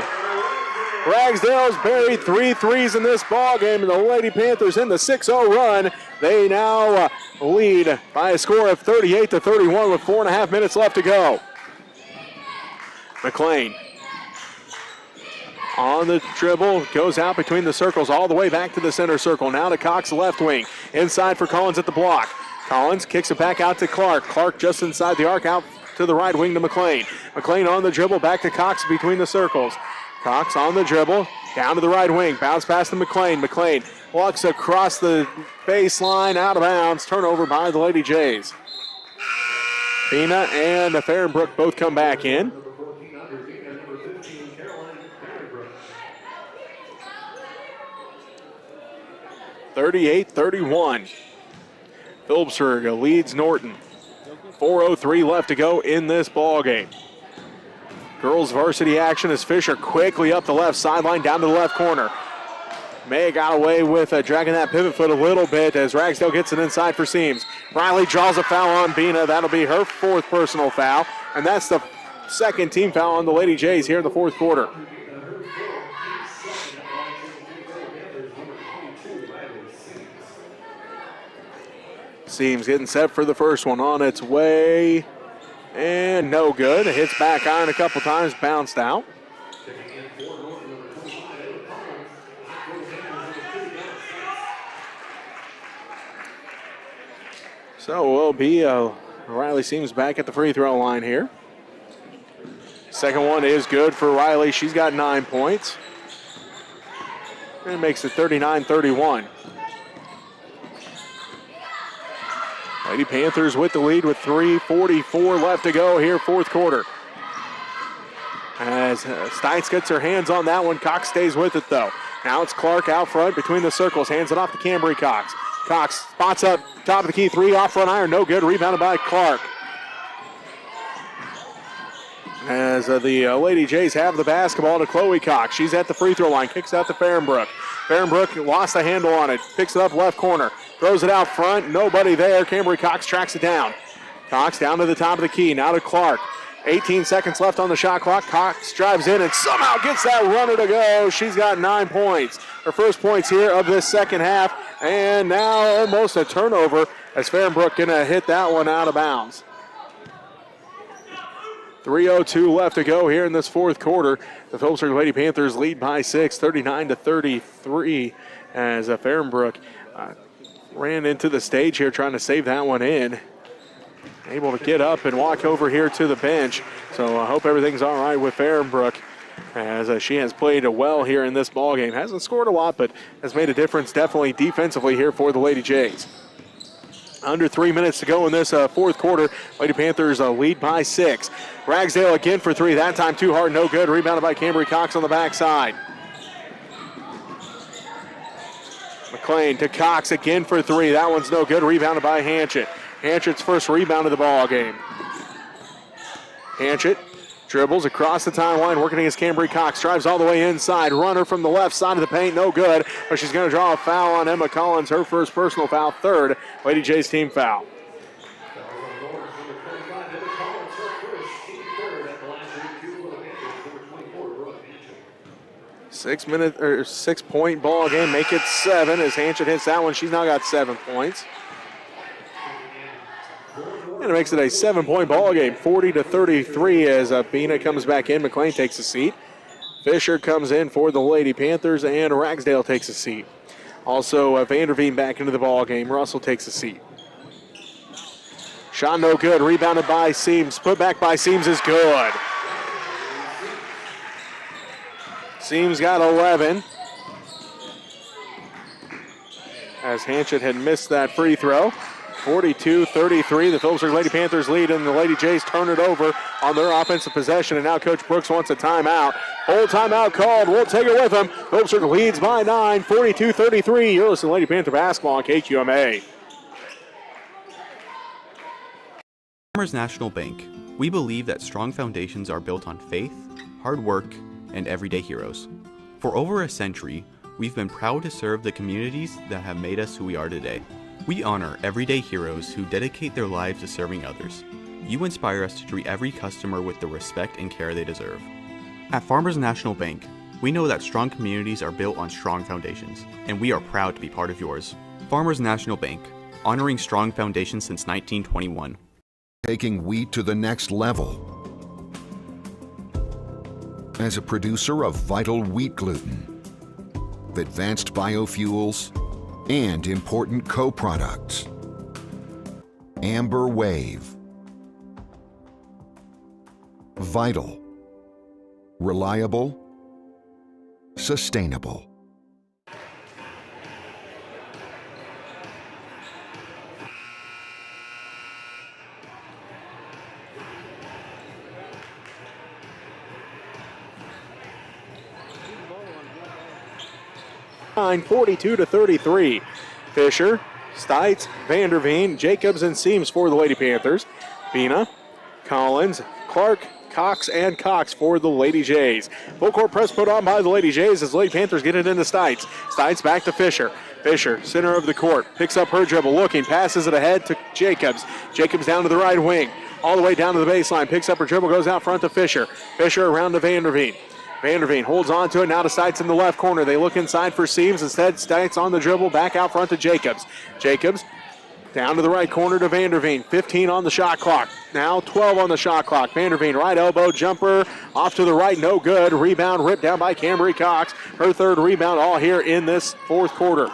[SPEAKER 16] Ragsdale's buried 3 threes in this ball game, and the Lady Panthers in the 6-0 run. They now lead by a score of 38-31 with 4.5 minutes left to go. McLean on the dribble, goes out between the circles all the way back to the center circle. Now to Cox left wing. Inside for Collins at the block. Collins kicks it back out to Clark. Clark just inside the arc, out to the right wing to McLean. McLean on the dribble, back to Cox between the circles. Cox on the dribble, down to the right wing. Bounce pass to McLean. McLean walks across the baseline, out of bounds. Turnover by the Lady Jays. Bina and Fahrenbrook both come back in. 38-31. Phillipsburg leads Norton. 4:03 left to go in this ball game. Girls varsity action as Fisher quickly up the left sideline, down to the left corner. May got away with dragging that pivot foot a little bit as Ragsdale gets it inside for Seams. Riley draws a foul on Bina. That'll be her 4th personal foul, and that's the 2nd team foul on the Lady Jays here in the 4th quarter. Seams getting set for the first one, on its way, and no good. It hits back iron a couple times, bounced out. So we'll be Riley Seams back at the free throw line here. Second one is good for Riley. She's got 9 points. And it makes it 39-31. Lady Panthers with the lead with 3:44 left to go here, 4th quarter. As Stites gets her hands on that one, Cox stays with it though. Now it's Clark out front between the circles, hands it off to Cambry Cox. Cox spots up, top of the key, 3 off front iron, no good, rebounded by Clark. As the Lady Jays have the basketball to Chloe Cox. She's at the free throw line, kicks out to Fahrenbrook. Fahrenbrook lost the handle on it, picks it up left corner, throws it out front, nobody there. Cambry Cox tracks it down. Cox down to the top of the key, now to Clark. 18 seconds left on the shot clock. Cox drives in and somehow gets that runner to go. She's got 9 points. Her first points here of this second half, and now almost a turnover as Fahrenbrook gonna hit that one out of bounds. 3:02 left to go here in this 4th quarter. The Phillipsburg Lady Panthers lead by 6, 39-33, as Fahrenbrook ran into the stage here trying to save that one in. Able to get up and walk over here to the bench. So I hope everything's all right with Fahrenbrook, as she has played well here in this ball game. Hasn't scored a lot, but has made a difference definitely defensively here for the Lady Jays. Under 3 minutes to go in this 4th quarter. Lady Panthers lead by 6. Ragsdale again for 3. That time too hard, no good. Rebounded by Cambry Cox on the backside. McLean to Cox again for 3. That one's no good. Rebounded by Hanchett. Hanchett's first rebound of the ball game. Hanchett dribbles across the timeline, working against Cambry Cox. Drives all the way inside. Runner from the left side of the paint, no good. But she's going to draw a foul on Emma Collins. Her first personal foul, 3rd Lady Jays team foul. 6-point ball game. Make it 7 as Hanchett hits that one. She's now got 7 points. And it makes it a 7-point ball game, 40-33 as Bina comes back in. McLean takes a seat. Fisher comes in for the Lady Panthers, and Ragsdale takes a seat. Also, Vanderveen back into the ball game. Russell takes a seat. Shot no good. Rebounded by Seams. Put back by Seams is good. Seams got 11. As Hanchett had missed that free throw. 42-33. The Phillipsburg Lady Panthers lead, and the Lady Jays turn it over on their offensive possession. And now Coach Brooks wants a timeout. Full timeout called. We'll take it with him. Phillipsburg leads by 9, 42-33. You're listening to Lady Panther basketball on KQMA.
[SPEAKER 12] Farmers National Bank. We believe that strong foundations are built on faith, hard work, and everyday heroes. For over a century, we've been proud to serve the communities that have made us who we are today. We honor everyday heroes who dedicate their lives to serving others. You inspire us to treat every customer with the respect and care they deserve. At Farmers National Bank, we know that strong communities are built on strong foundations, and we are proud to be part of yours. Farmers National Bank, honoring strong foundations since 1921.
[SPEAKER 13] Taking wheat to the next level. As a producer of vital wheat gluten, advanced biofuels, and important co-products. Amber Wave. Vital. Reliable. Sustainable.
[SPEAKER 16] 42-33. Fisher, Stites, Vanderveen, Jacobs, and Seams for the Lady Panthers. Bina, Collins, Clark, Cox, and Cox for the Lady Jays. Full court press put on by the Lady Jays as the Lady Panthers get it into Stites. Stites back to Fisher. Fisher, center of the court, picks up her dribble, looking, passes it ahead to Jacobs. Jacobs down to the right wing, all the way down to the baseline, picks up her dribble, goes out front to Fisher. Fisher around to Vanderveen. Vanderveen holds on to it, now to Stites in the left corner. They look inside for Seams. Instead, Stites on the dribble, back out front to Jacobs. Jacobs down to the right corner to Vanderveen. 15 on the shot clock. Now 12 on the shot clock. Vanderveen, right elbow jumper, off to the right, no good. Rebound ripped down by Cambry Cox. Her third rebound all here in this fourth quarter.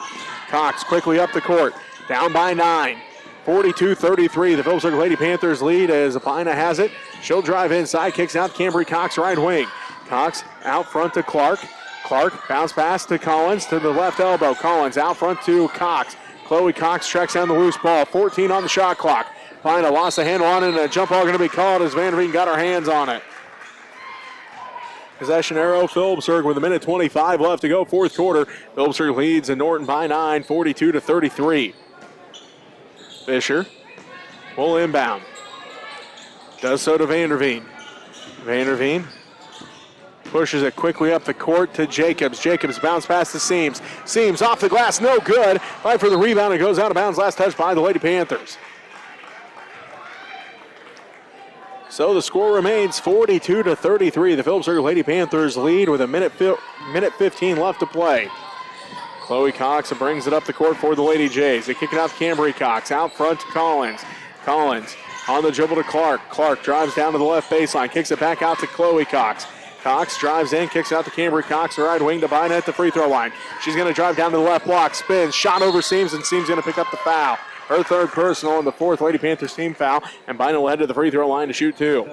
[SPEAKER 16] Cox quickly up the court, down by 9. 42-33, the Phillipsburg Lady Panthers lead as Apina has it. She'll drive inside, kicks out Cambry Cox right wing. Cox out front to Clark. Clark bounce pass to Collins to the left elbow. Collins out front to Cox. Chloe Cox tracks down the loose ball. 14 on the shot clock. Apina lost the handle on it, and a jump ball going to be called as Vanderveen got her hands on it. Possession arrow, Phillipsburg with 1:25 left to go, fourth quarter. Phillipsburg leads in Norton by 9, 42-33. Fisher will inbound. Does so to Vanderveen. Vanderveen pushes it quickly up the court to Jacobs. Jacobs bounce past the Seams. Seams off the glass, no good. Fight for the rebound, it goes out of bounds. Last touch by the Lady Panthers. So the score remains 42-33. The Phillipsburg Lady Panthers lead with minute 15 left to play. Chloe Cox brings it up the court for the Lady Jays. They kick it out to Cambry Cox. Out front to Collins. Collins on the dribble to Clark. Clark drives down to the left baseline. Kicks it back out to Chloe Cox. Cox drives in, kicks out to Cambry Cox, the right wing to Bina at the free throw line. She's going to drive down to the left block, spins, shot over Seams, and Seams going to pick up the foul. Her third personal and the fourth Lady Panthers team foul, and Bina will head to the free throw line to shoot two.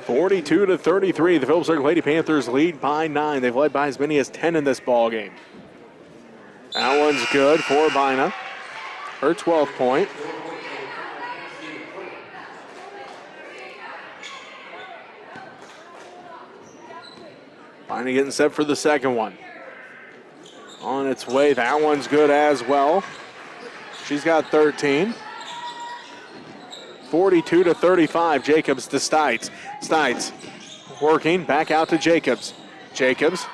[SPEAKER 16] 42-33, the Phillipsburg Lady Panthers lead by 9. They've led by as many as 10 in this ball game. That one's good for Bina. Her 12th point. Bina getting set for the second one. On its way, that one's good as well. She's got 13. 42-35, Jacobs to Stites. Stites working, back out to Jacobs. Jacobs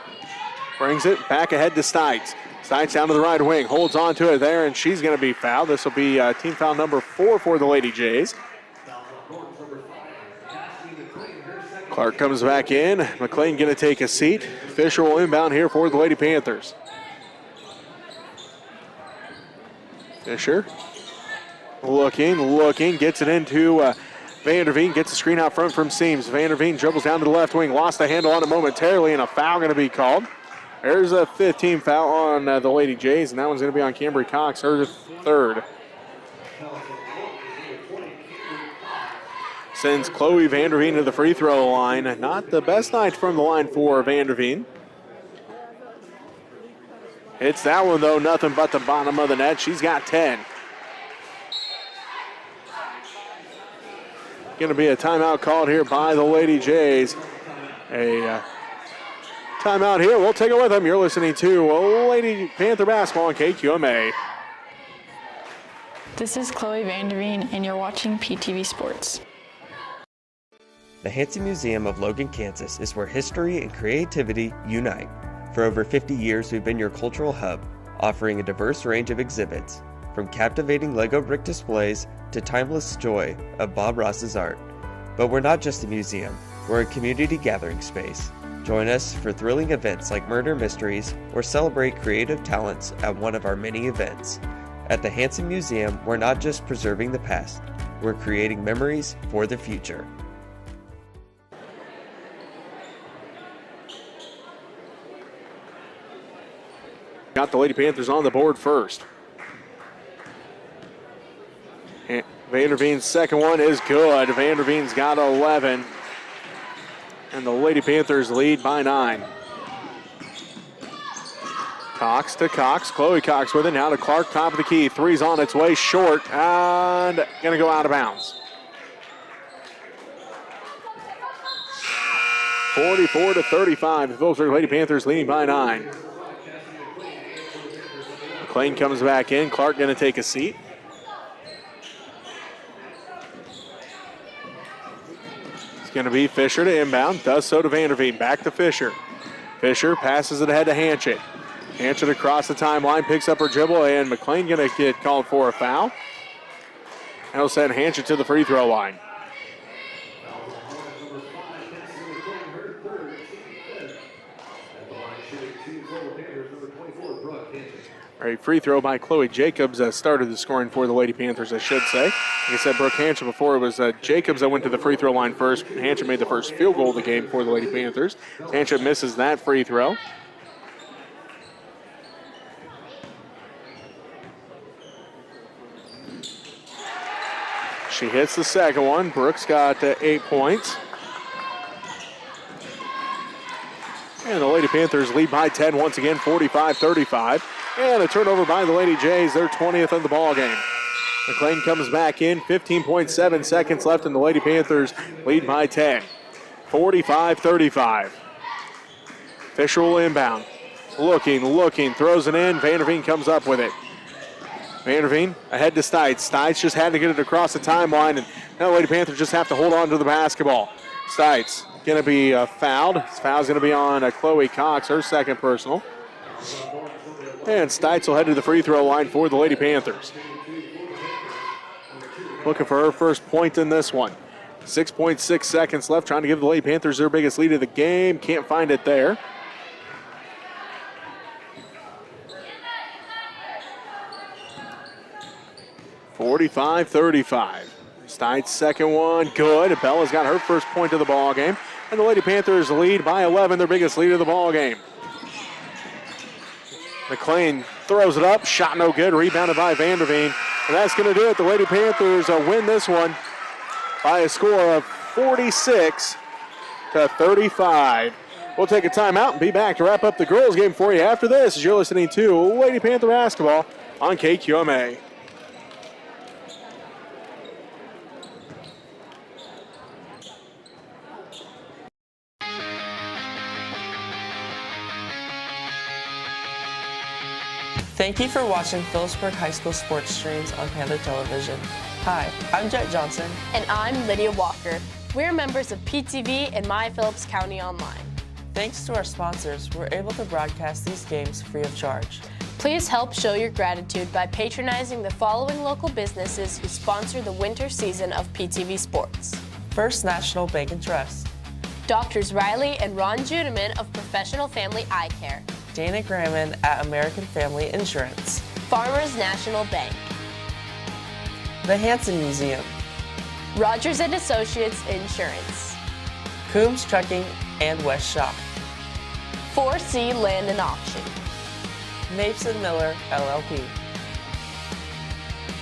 [SPEAKER 16] brings it back ahead to Stites. Stites down to the right wing, holds on to it there, and she's going to be fouled. This will be team foul number 4 for the Lady Jays. Clark comes back in. McLean going to take a seat. Fisher will inbound here for the Lady Panthers. Fisher looking, gets it into Vanderveen, gets the screen out front from Seams. Vanderveen dribbles down to the left wing, lost the handle on it momentarily, and a foul going to be called. There's a 15 foul on the Lady Jays, and that one's going to be on Cambry Cox, her third. Sends Chloe Vanderveen to the free throw line. Not the best night from the line for Vanderveen. Hits that one, though, nothing but the bottom of the net. She's got 10. Going to be a timeout called here by the Lady Jays. A timeout here. We'll take it with them. You're listening to Lady Panther basketball on KQMA.
[SPEAKER 3] This is Chloe Vanderveen, and you're watching PTV Sports.
[SPEAKER 14] The Hansen Museum of Logan, Kansas is where history and creativity unite. For over 50 years, we've been your cultural hub, offering a diverse range of exhibits, from captivating Lego brick displays to timeless joy of Bob Ross's art. But we're not just a museum, we're a community gathering space. Join us for thrilling events like Murder Mysteries or celebrate creative talents at one of our many events. At the Hansen Museum, we're not just preserving the past, we're creating memories for the future.
[SPEAKER 16] Got the Lady Panthers on the board first. Vanderveen's second one is good. Vanderveen's got 11. And the Lady Panthers lead by 9. Cox to Cox. Chloe Cox with it. Now to Clark, top of the key. Three's on its way, short, and going to go out of bounds. 44-35. The Phillipsburg Lady Panthers leading by 9. McLean comes back in. Clark going to take a seat. It's going to be Fisher to inbound. Does so to Vanderveen. Back to Fisher. Fisher passes it ahead to Hanchett. Hanchett across the timeline, picks up her dribble, and McLean going to get called for a foul. That'll send Hanchett to the free throw line. A free throw by Chloe Jacobs started the scoring for the Lady Panthers, I should say. Like I said, Brooke Hanchett before. It was Jacobs that went to the free throw line first. Hanchett made the first field goal of the game for the Lady Panthers. Hanchett misses that free throw. She hits the second one. Brooks got 8 points. And the Lady Panthers lead by 10 once again, 45-35. And a turnover by the Lady Jays, their 20th of the ball game. McLean comes back in, 15.7 seconds left, and the Lady Panthers lead by 10. 45-35. Fisher will inbound. Looking, throws it in. Vanderveen comes up with it. Vanderveen ahead to Stites. Stites just had to get it across the timeline, and now the Lady Panthers just have to hold on to the basketball. Stites going to be fouled. This foul's going to be on Chloe Cox, her second personal. And Stites will head to the free throw line for the Lady Panthers. Looking for her first point in this one. 6.6 seconds left, trying to give the Lady Panthers their biggest lead of the game. Can't find it there. (45-35). Stites' second one, good. Bella's got her first point of the ball game. And the Lady Panthers lead by 11, their biggest lead of the ball game. McLean throws it up, shot no good, rebounded by Vanderveen. And that's going to do it. The Lady Panthers win this one by a score of 46-35. We'll take a timeout and be back to wrap up the girls game for you after this, as you're listening to Lady Panther basketball on KQMA.
[SPEAKER 1] Thank you for watching Phillipsburg High School sports streams on Panther Television. Hi, I'm Jet Johnson.
[SPEAKER 2] And I'm Lydia Walker. We're members of PTV and My Phillips County Online.
[SPEAKER 1] Thanks to our sponsors, we're able to broadcast these games free of charge.
[SPEAKER 2] Please help show your gratitude by patronizing the following local businesses who sponsor the winter season of PTV Sports.
[SPEAKER 1] First National Bank and Trust,
[SPEAKER 2] Doctors Riley and Ron Juneman of Professional Family Eye Care.
[SPEAKER 1] Dana Gramman at American Family Insurance.
[SPEAKER 2] Farmers National Bank.
[SPEAKER 1] The Hanson Museum.
[SPEAKER 2] Rogers & Associates Insurance.
[SPEAKER 1] Coombs Trucking and West Shaw.
[SPEAKER 2] 4C Land and Auction.
[SPEAKER 1] Mapes & Miller, LLP.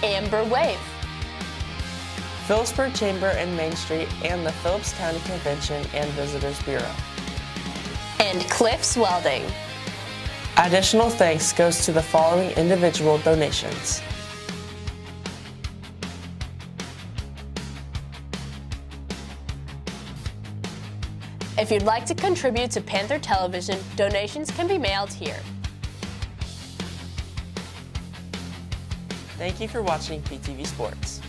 [SPEAKER 2] Amber Wave.
[SPEAKER 1] Phillipsburg Chamber and Main Street and the Phillips County Convention and Visitors Bureau.
[SPEAKER 2] And Cliffs Welding.
[SPEAKER 1] Additional thanks goes to the following individual donations.
[SPEAKER 2] If you'd like to contribute to Panther Television, donations can be mailed here.
[SPEAKER 1] Thank you for watching PTV Sports.